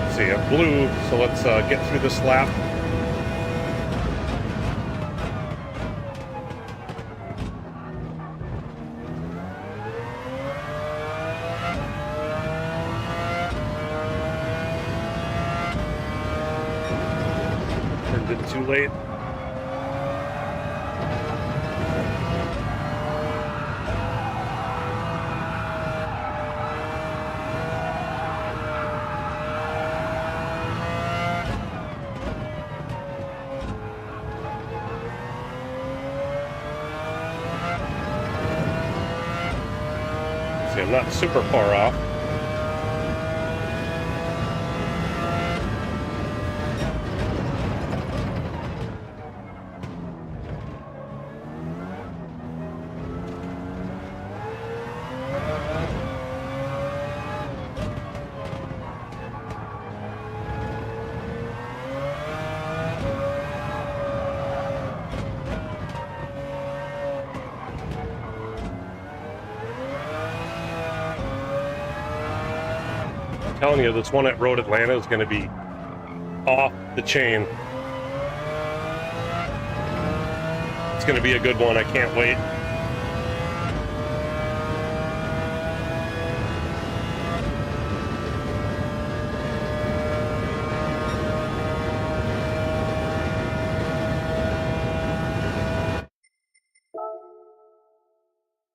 Speaker 1: Let's see, I'm blue, so let's get through this lap. Turned it too late. I'm not super far off. Telling you, this one at Road Atlanta is going to be off the chain. It's going to be a good one. I can't wait.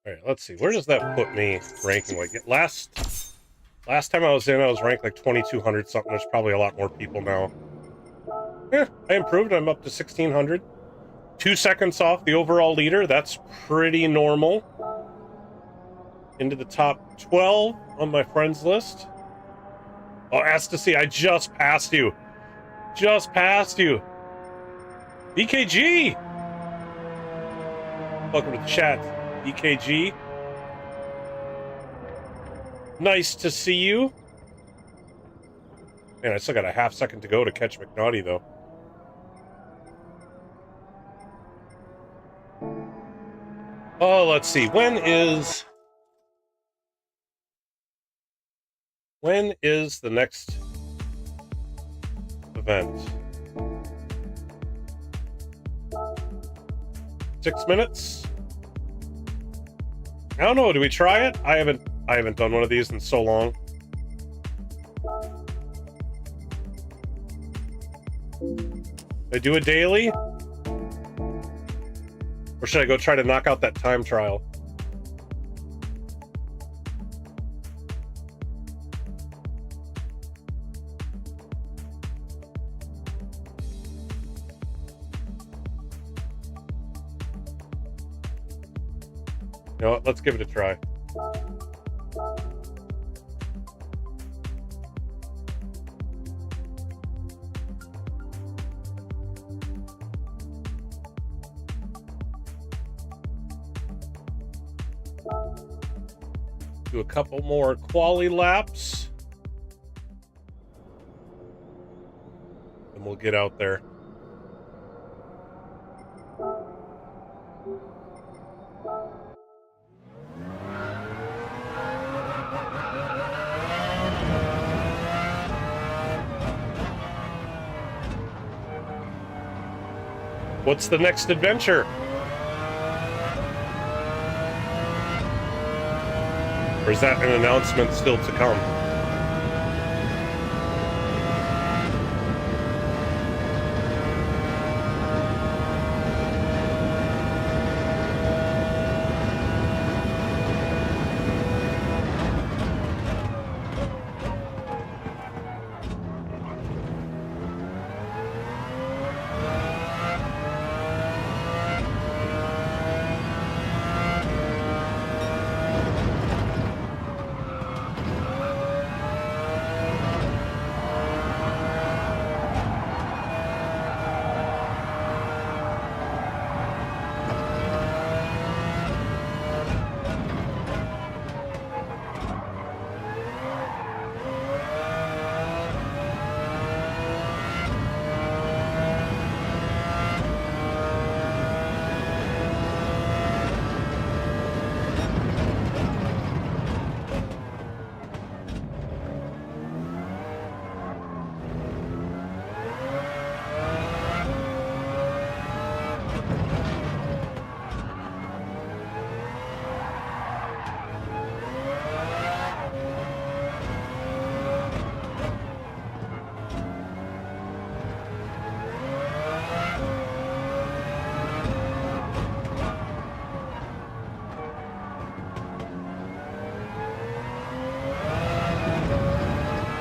Speaker 1: All right, let's see. Where does that put me ranking? Like Last time I was in, I was ranked like 2,200 something. There's probably a lot more people now. Yeah, I improved. I'm up to 1,600. 2 seconds off the overall leader. That's pretty normal. Into the top 12 on my friends list. Oh, asked to see. I just passed you. Just passed you. BKG! Welcome to the chat, BKG. Nice to see you. Man, I still got a half second to go to catch McNaughty, though. Oh, let's see. When is the next event? 6 minutes? I don't know. Do we try it? I haven't done one of these in so long. I do a daily? Or should I go try to knock out that time trial? You know what? Let's give it a try. Do a couple more quali laps. And we'll get out there. What's the next adventure? Or is that an announcement still to come?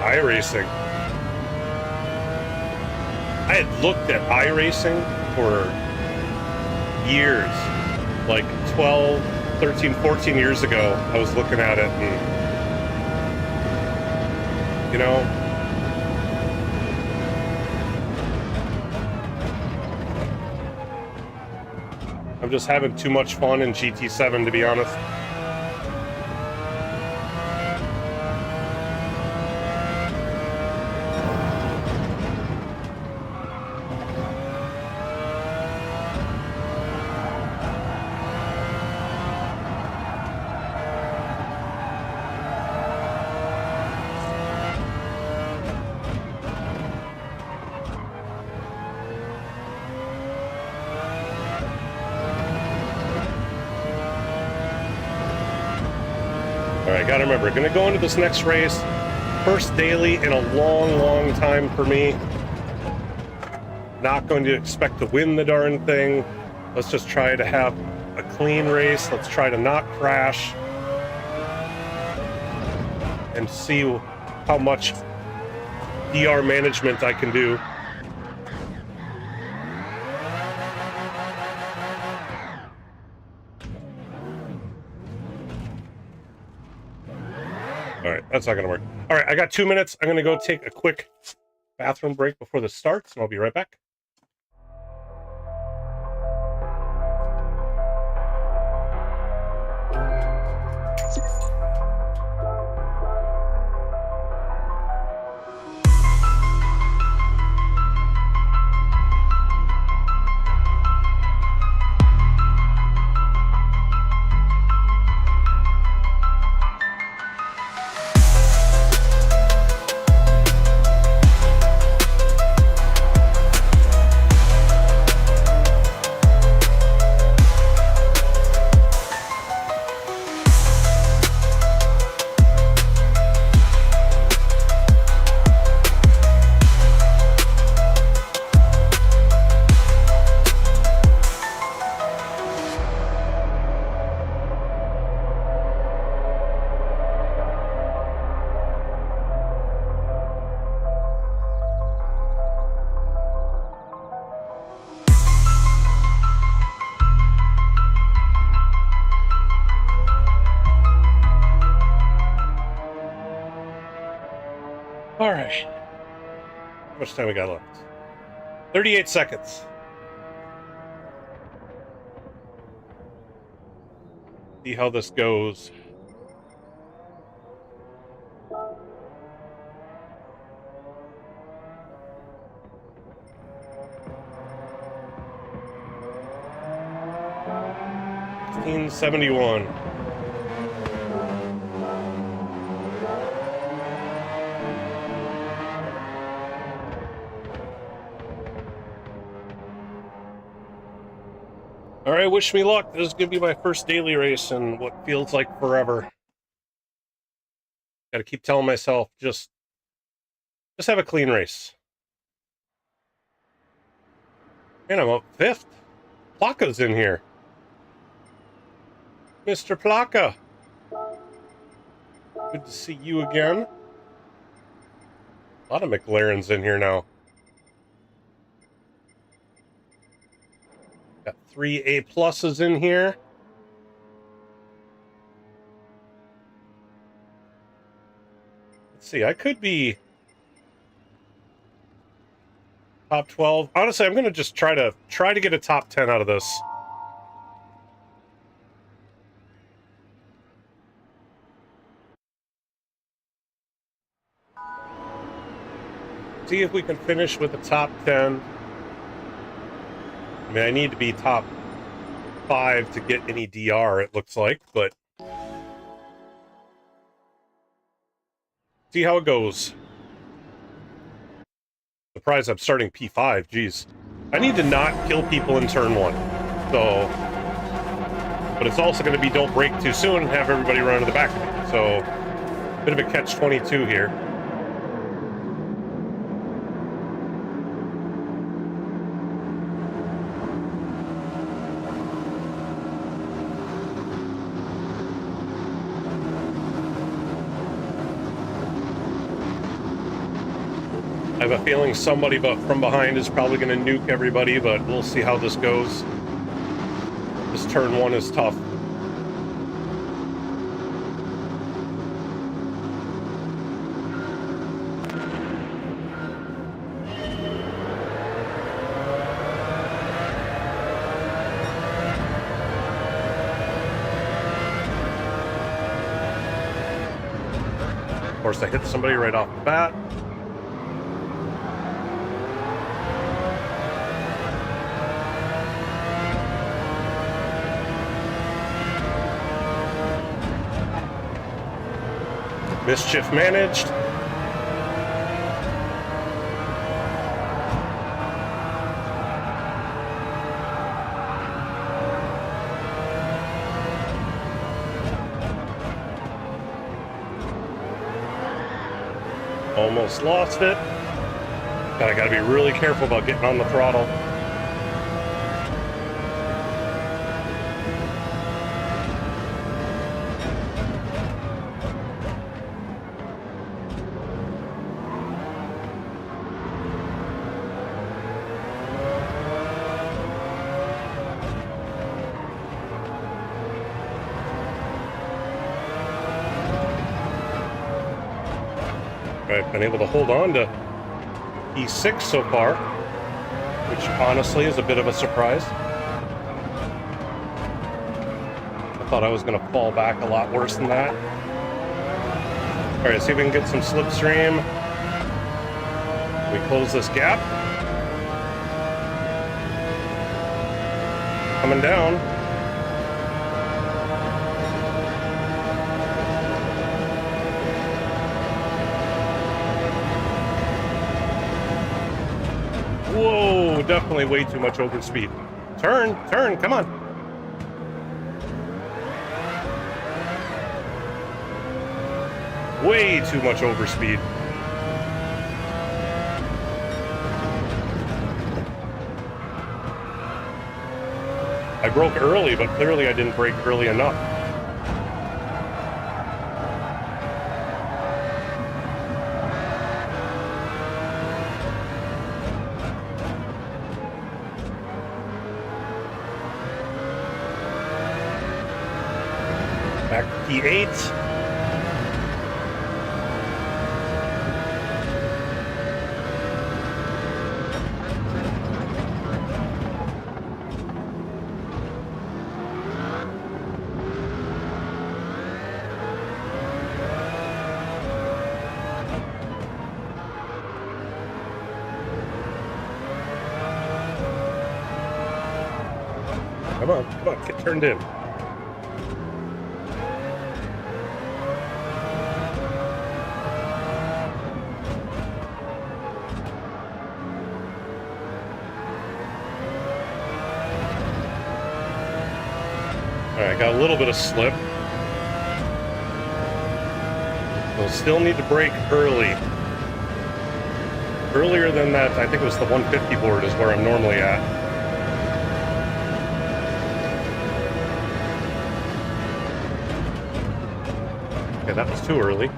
Speaker 1: iRacing. I had looked at iRacing for years, like 12, 13, 14 years ago. I was looking at it and, you know, I'm just having too much fun in GT7, to be honest. Alright, gotta remember, gonna go into this next race, first daily in a long, long time for me. Not going to expect to win the darn thing. Let's just try to have a clean race. Let's try to not crash. And see how much DR management I can do. All right, that's not gonna work. All right, I got 2 minutes. I'm gonna go take a quick bathroom break before this starts, and I'll be right back. All right. How much time we got left? 38 seconds. See how this goes. 1571. All right, wish me luck. This is going to be my first daily race in what feels like forever. Got to keep telling myself, just have a clean race. And I'm up 5th. Plaka's in here. Mr. Plaka. Good to see you again. A lot of McLarens in here now. Got 3 A+ in here. Let's see, I could be top 12. Honestly, I'm gonna just try to get a top 10 out of this. See if we can finish with a top 10. I mean, I need to be top 5 to get any DR, it looks like, but see how it goes. Surprised I'm starting P5, geez. I need to not kill people in turn 1, so... But it's also going to be don't brake too soon and have everybody run to the back of me, so... Bit of a catch-22 here. I have a feeling somebody from behind is probably going to nuke everybody, but we'll see how this goes. This turn 1 is tough. Of course, I hit somebody right off the bat. Mischief managed. Almost lost it. God, I gotta be really careful about getting on the throttle. I've been able to hold on to E6 so far, which honestly is a bit of a surprise. I thought I was going to fall back a lot worse than that. All right, see if we can get some slipstream. We close this gap. Coming down. Whoa, definitely way too much overspeed. Turn, come on. Way too much overspeed. I broke early, but clearly I didn't brake early enough. Back to P8. Come on, get turned in. Alright, got a little bit of slip. We'll still need to brake early. Earlier than that, I think it was the 150 board is where I'm normally at. Okay, that was too early.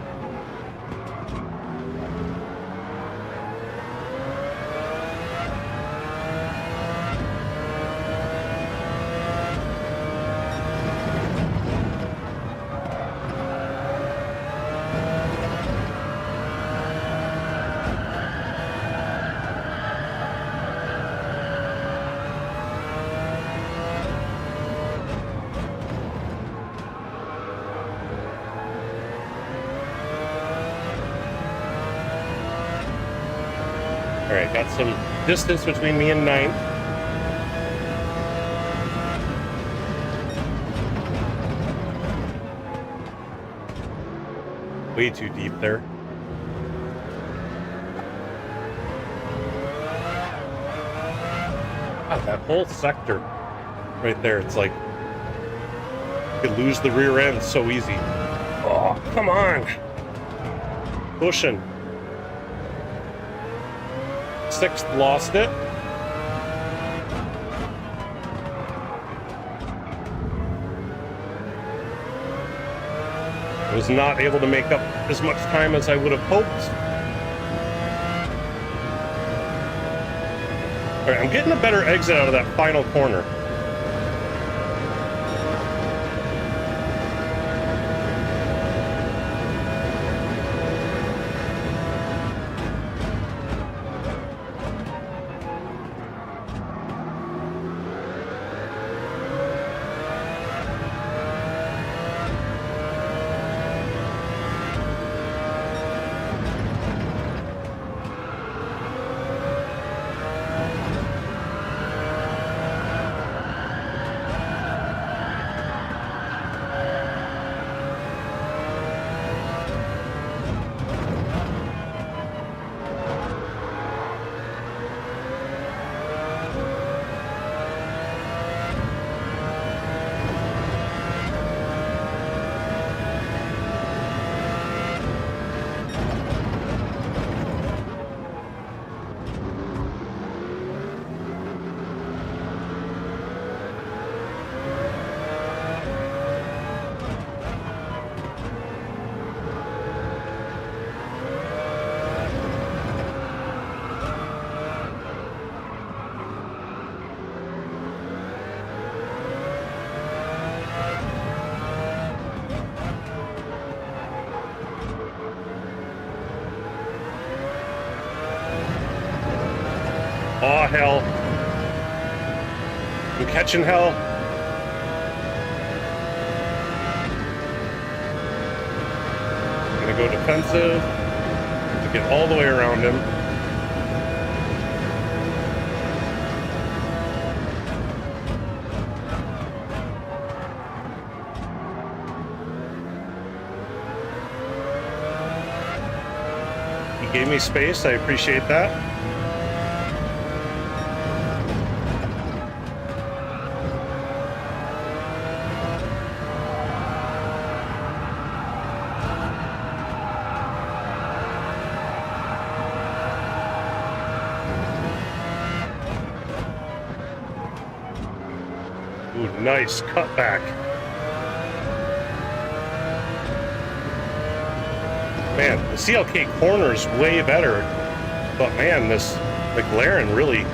Speaker 1: Alright, got some distance between me and 9th. Way too deep there. God, that whole sector right there, it's like you could lose the rear end so easy. Oh, come on! Pushing. 6th, lost it. I was not able to make up as much time as I would have hoped. All right, I'm getting a better exit out of that final corner. Oh, hell. I'm catching hell. I'm gonna go defensive to get all the way around him. He gave me space, I appreciate that. Ooh, nice cutback. Man, the CLK corner is way better, but man, this McLaren really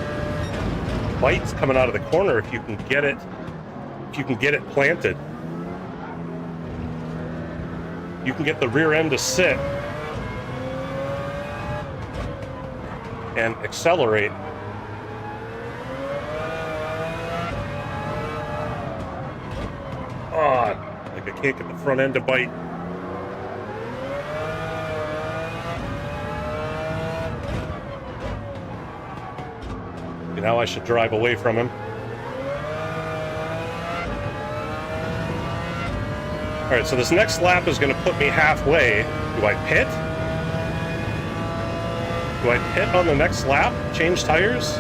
Speaker 1: bites coming out of the corner if you can get it. If you can get it planted, you can get the rear end to sit and accelerate. Oh, like I can't get the front end to bite. Now I should drive away from him. All right, so this next lap is going to put me halfway. Do I pit? Do I pit on the next lap? Change tires?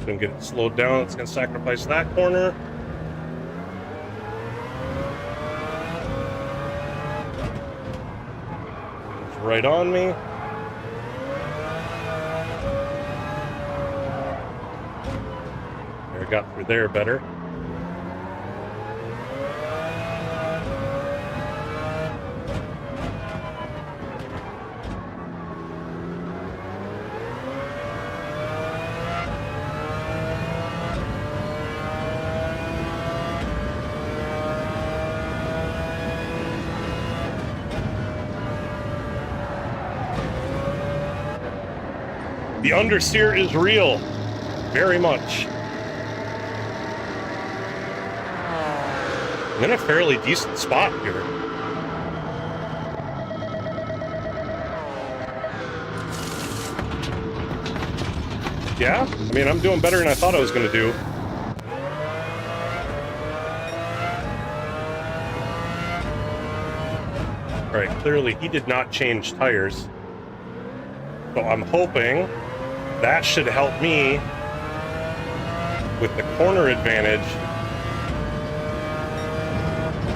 Speaker 1: gonna get it slowed down. It's gonna sacrifice that corner. It's right on me. There, I got through there better. The understeer is real, very much. I'm in a fairly decent spot here. Yeah, I mean, I'm doing better than I thought I was going to do. All right, clearly he did not change tires. So I'm hoping that should help me with the corner advantage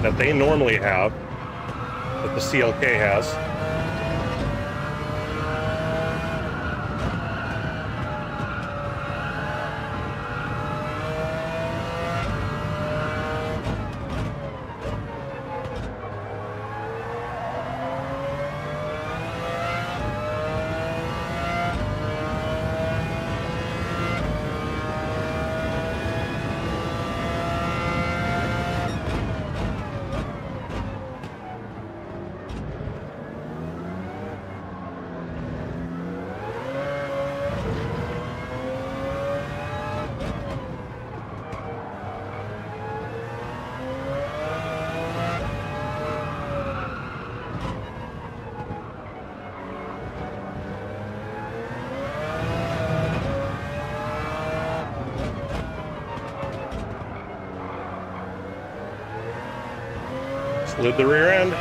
Speaker 1: that they normally have, that the CLK has. Slid the rear end.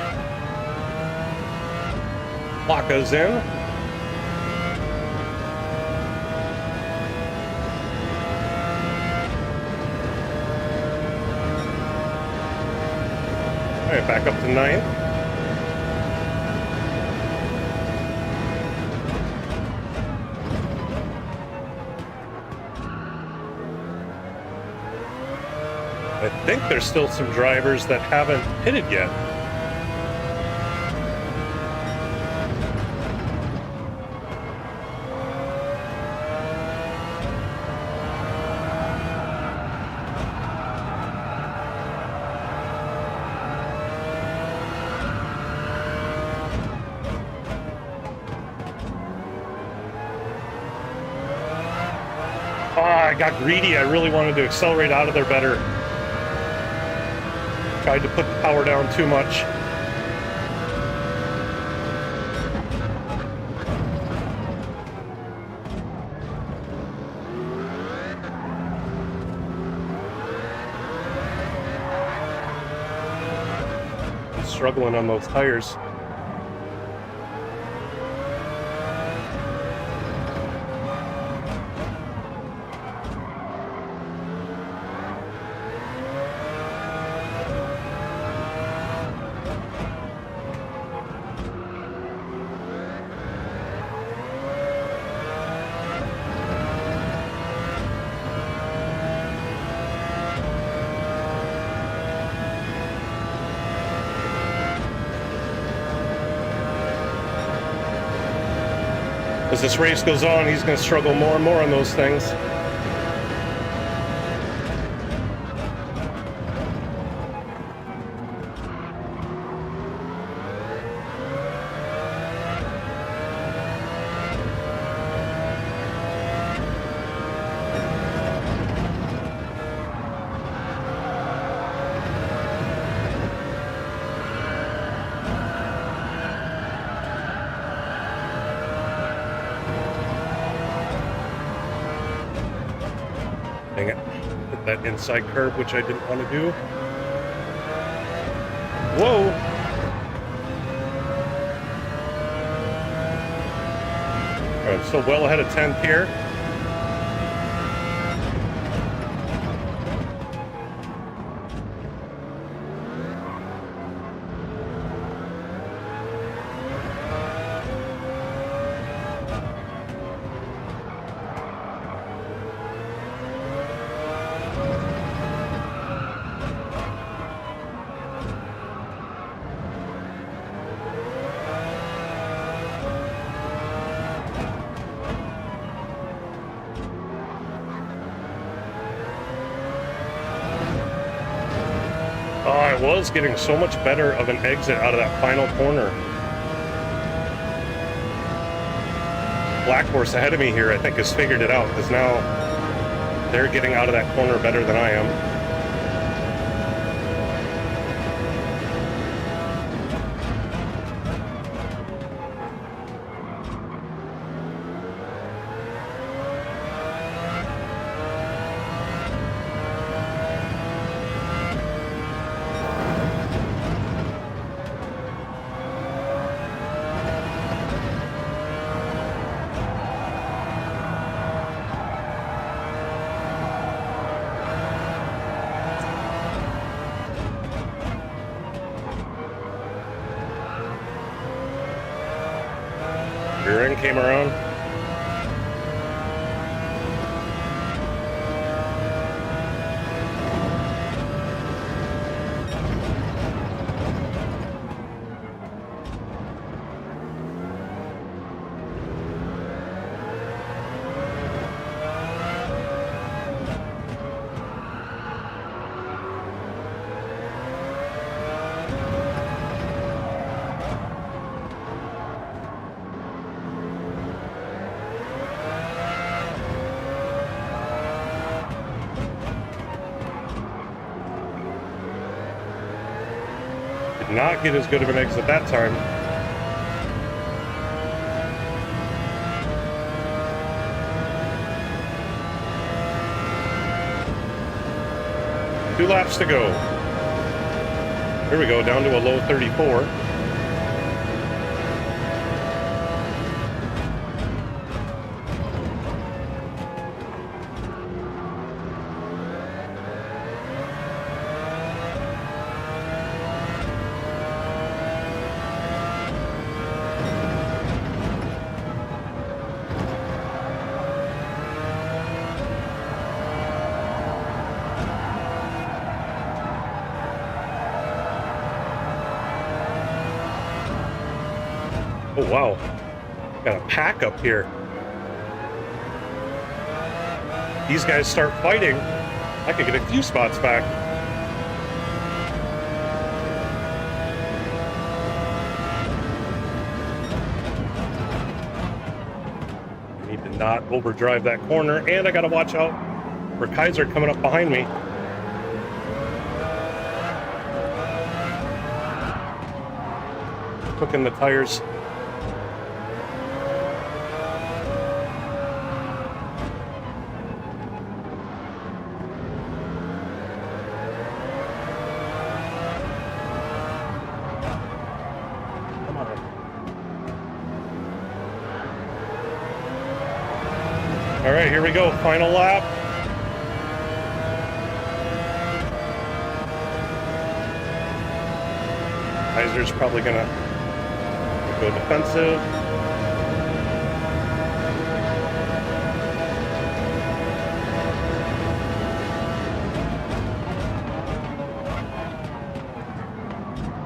Speaker 1: Locko's in. All right, back up to 9th. I think there's still some drivers that haven't pitted yet. I got greedy. I really wanted to accelerate out of there better. Tried to put the power down too much. Struggling on those tires. As this race goes on, he's going to struggle more and more on those things. Dang it. Hit that inside curve, which I didn't want to do. Whoa! All right, I'm still well ahead of 10th here. is getting so much better of an exit out of that final corner. Black Horse ahead of me here, I think, has figured it out, because now they're getting out of that corner better than I am. Rear end came around. Not get as good of an exit that time. Two laps to go. Here we go, down to a low 34. Oh, wow. Got a pack up here. These guys start fighting. I could get a few spots back. I need to not overdrive that corner, and I got to watch out for Kaiser coming up behind me. Cooking the tires. All right, here we go. Final lap. Kaiser's probably gonna go defensive.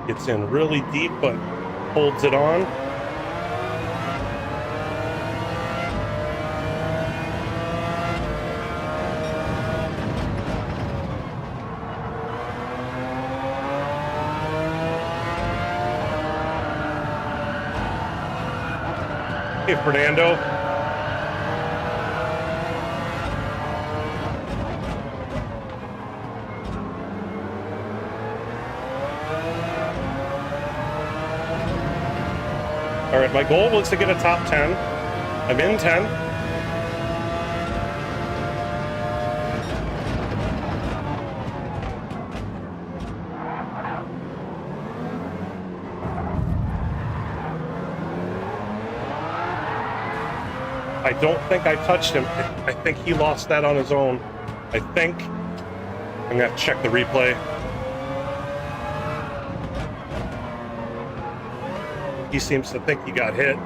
Speaker 1: Gets in really deep, but holds it on. Hey, Fernando. All right, my goal was to get a top 10. I'm in 10. I don't think I touched him. I think he lost that on his own. I think. I'm gonna have to check the replay. He seems to think he got hit.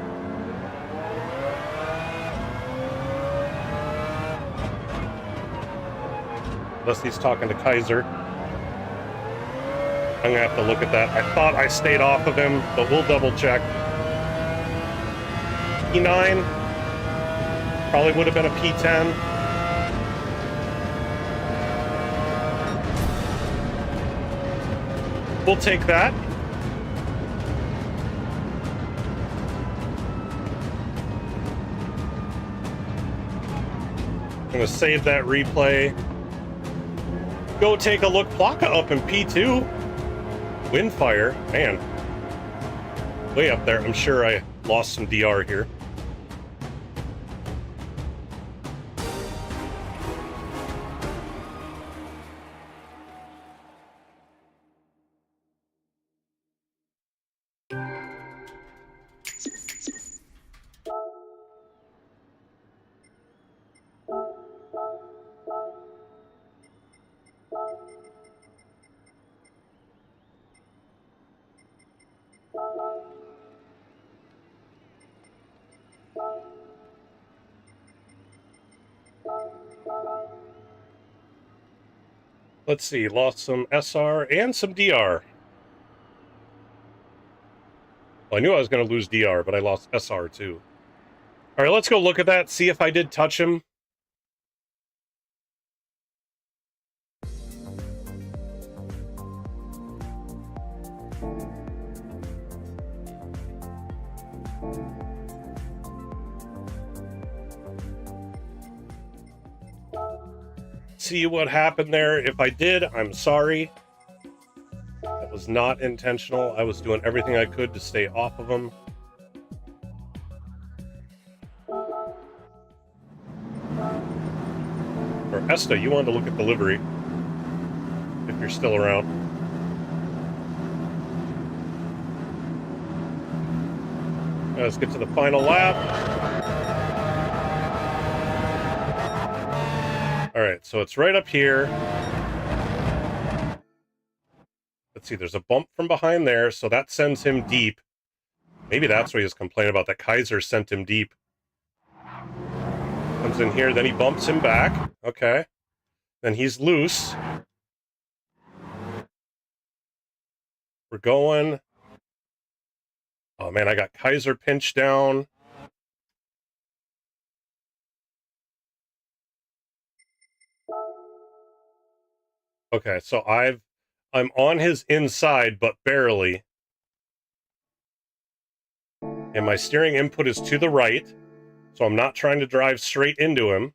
Speaker 1: Unless he's talking to Kaiser. I'm gonna have to look at that. I thought I stayed off of him, but we'll double check. P9. Probably would have been a P10. we'll take that. I'm gonna save that replay. Go take a look. Plaka up in P2. Windfire, man. Way up there. I'm sure I lost some DR here. Let's see, lost some SR and some DR. Well, I knew I was going to lose DR, but I lost SR too. All right, let's go look at that, see if I did touch him. See what happened there. If I did, I'm sorry. That was not intentional. I was doing everything I could to stay off of him. Or Esta, you wanted to look at the livery. If you're still around. Let's get to the final lap. All right, so it's right up here. Let's see, there's a bump from behind there, so that sends him deep. Maybe that's what he was complaining about, that Kaiser sent him deep. Comes in here, then he bumps him back. Okay. Then he's loose. We're going. Oh, man, I got Kaiser pinched down. Okay, so I'm on his inside, but barely. And my steering input is to the right, so I'm not trying to drive straight into him.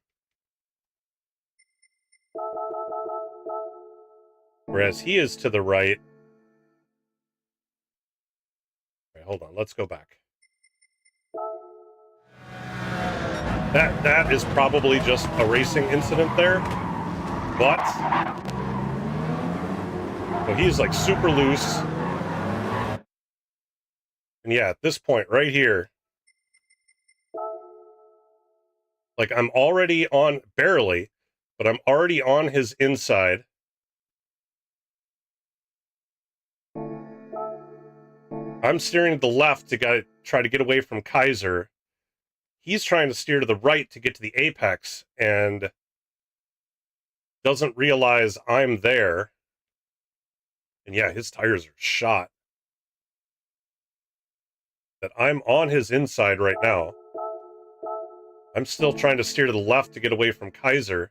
Speaker 1: Whereas he is to the right. All right, hold on, let's go back. That is probably just a racing incident there, but so he's like super loose. And yeah, at this point right here, like I'm already on, barely, but I'm already on his inside. I'm steering to the left to try to get away from Kaiser. He's trying to steer to the right to get to the apex and doesn't realize I'm there. And yeah, his tires are shot. That I'm on his inside right now. I'm still trying to steer to the left to get away from Kaiser.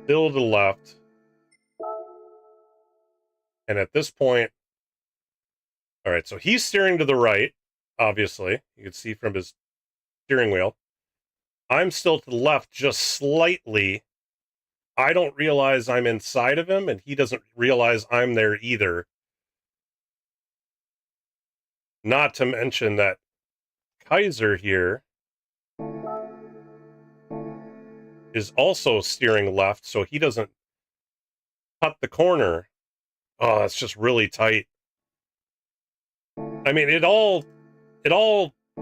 Speaker 1: Still to the left. And at this point, all right, so he's steering to the right, obviously. You can see from his steering wheel. I'm still to the left just slightly. I don't realize I'm inside of him, and he doesn't realize I'm there either. Not to mention that Kaiser here is also steering left, so he doesn't cut the corner. Oh, it's just really tight. I mean, it all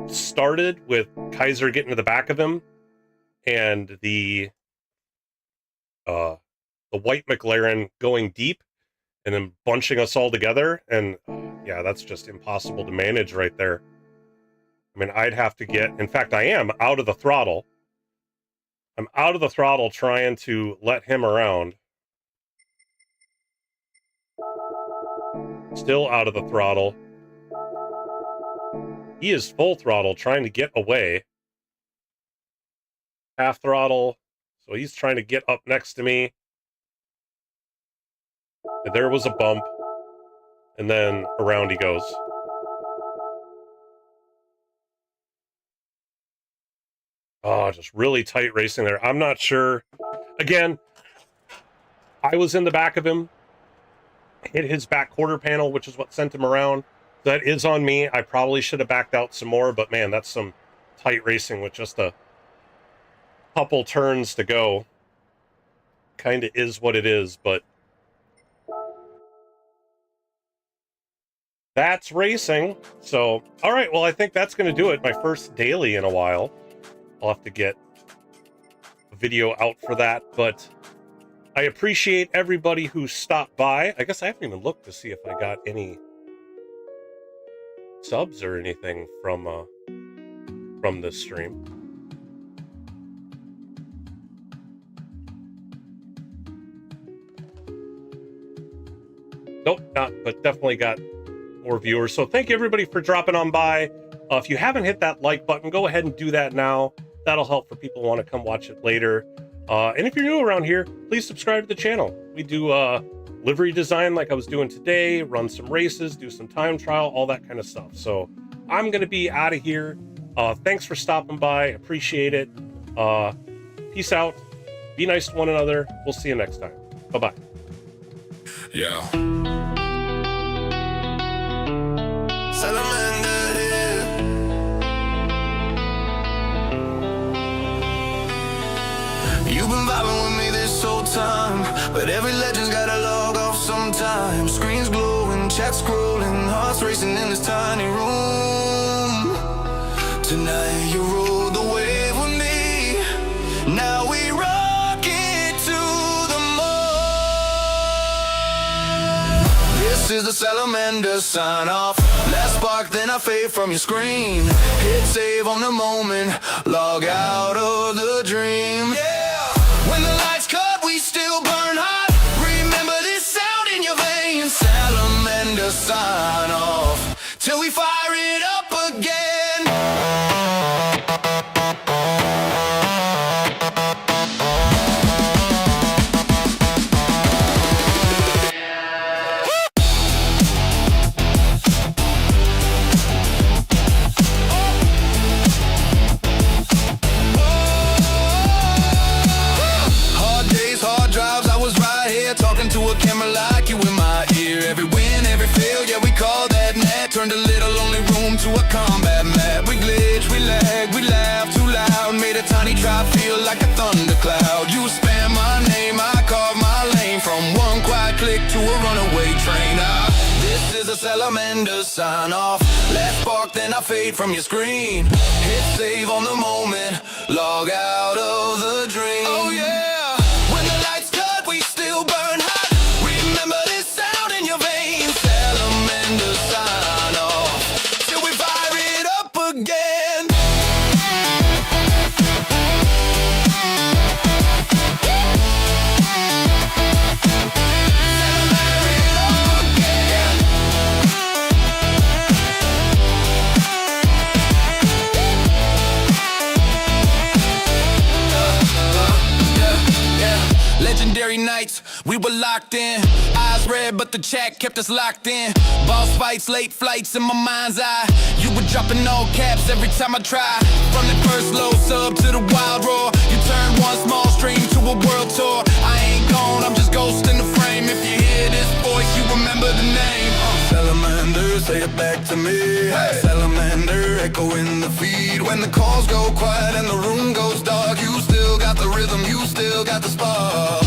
Speaker 1: started with Kaiser getting to the back of him and the white McLaren going deep and then bunching us all together. And yeah, that's just impossible to manage right there. I mean, I'd have to get, in fact, I am out of the throttle. I'm out of the throttle trying to let him around. Still out of the throttle. He is full throttle trying to get away. Half throttle. So he's trying to get up next to me. And there was a bump. And then around he goes. Oh, just really tight racing there. I'm not sure. Again, I was in the back of him. Hit his back quarter panel, which is what sent him around. That is on me. I probably should have backed out some more, but man, that's some tight racing with just a couple turns to go. Kind of is what it is, but that's racing. So, all right, well, I think that's going to do it. My first daily in a while. I'll have to get a video out for that, but I appreciate everybody who stopped by. I guess I haven't even looked to see if I got any subs or anything from this stream. Nope, not, but definitely got more viewers. So thank you everybody for dropping on by. If you haven't hit that like button, go ahead and do that now. That'll help for people who want to come watch it later. And if you're new around here, please subscribe to the channel. We do livery design like I was doing today, run some races, do some time trial, all that kind of stuff. So I'm going to be out of here. Thanks for stopping by. Appreciate it. Peace out. Be nice to one another. We'll see you next time. Bye-bye.
Speaker 2: Yeah. You've been vibing with me this whole time, but every legend's gotta log off sometime. Screens glowing, chat scrolling, hearts racing in this tiny room. Tonight you rode the wave with me. Now we rock it to the moon. This is the salamander sign off. Last spark, then I fade from your screen. Hit save on the moment, log out of the dream. Yeah. When the lights cut, we still burn hot. Remember this sound in your veins. Salamander sign off till we fire it up again. Turned a little lonely room to a combat mat. We glitch, we lag, we laugh too loud. Made a tiny drop feel like a thundercloud. You spam my name, I carve my lane. From one quiet click to a runaway train. This is a salamander sign off. Last spark, then I fade from your screen. Hit save on the moment, log out of the dream. Oh yeah, when the lights cut, we still burn hot. Remember this sound in your veins. Salamander sign. Again. Legendary nights, we were locked in. Eyes red, but the chat kept us locked in. Boss fights, late flights in my mind's eye. You were dropping all caps every time I try. From the first low sub to the wild roar. You turned one small stream to a world tour. I ain't gone, I'm just ghost in the frame. If you hear this voice, you remember the name. Salamander, say it back to me. Hey. Salamander, echo in the feed. When the calls go quiet and the room goes dark, you still got the rhythm, you still got the spark.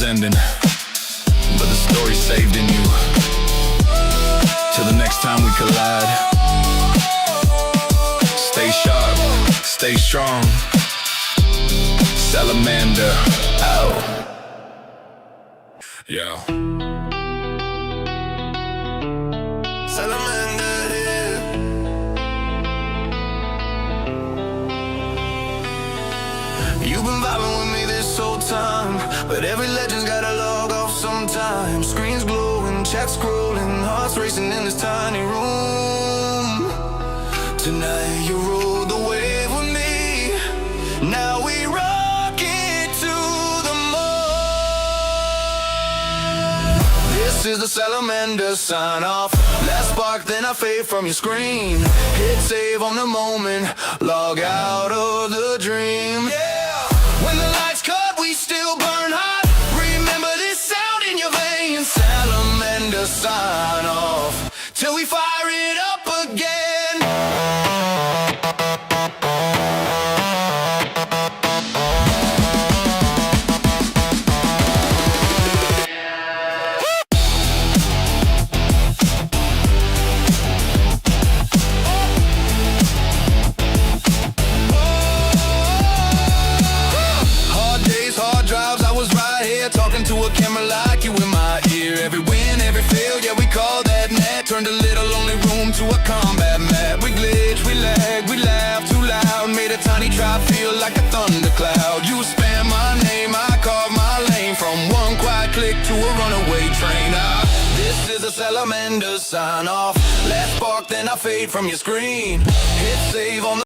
Speaker 2: Ending, but the story's saved in you. Till the next time we collide. Stay sharp, stay strong. salamander. Oh, yeah. Salamander, yeah. You've been vibing with me this whole time, but every legend's gotta log off sometime. Screens glowing, chat scrolling, hearts racing in this tiny room. Tonight you rode the wave with me. Now we rock it to the moon. This is the salamander sign off. Last spark, then I fade from your screen. Hit save on the moment, log out of the dream. Yeah. When the lights cut, we still burn hot. Remember this sound in your veins. Salamander sign off till we fire it up again. To a camera like you in my ear. Every win, every fail, yeah, we call that net. Turned a little lonely room to a combat mat. We glitch, we lag, we laugh too loud. Made a tiny tribe feel like a thundercloud. You spam my name, I carve my lane. From one quiet click to a runaway train. This is a salamander sign off. Last spark, then I fade from your screen. Hit save on the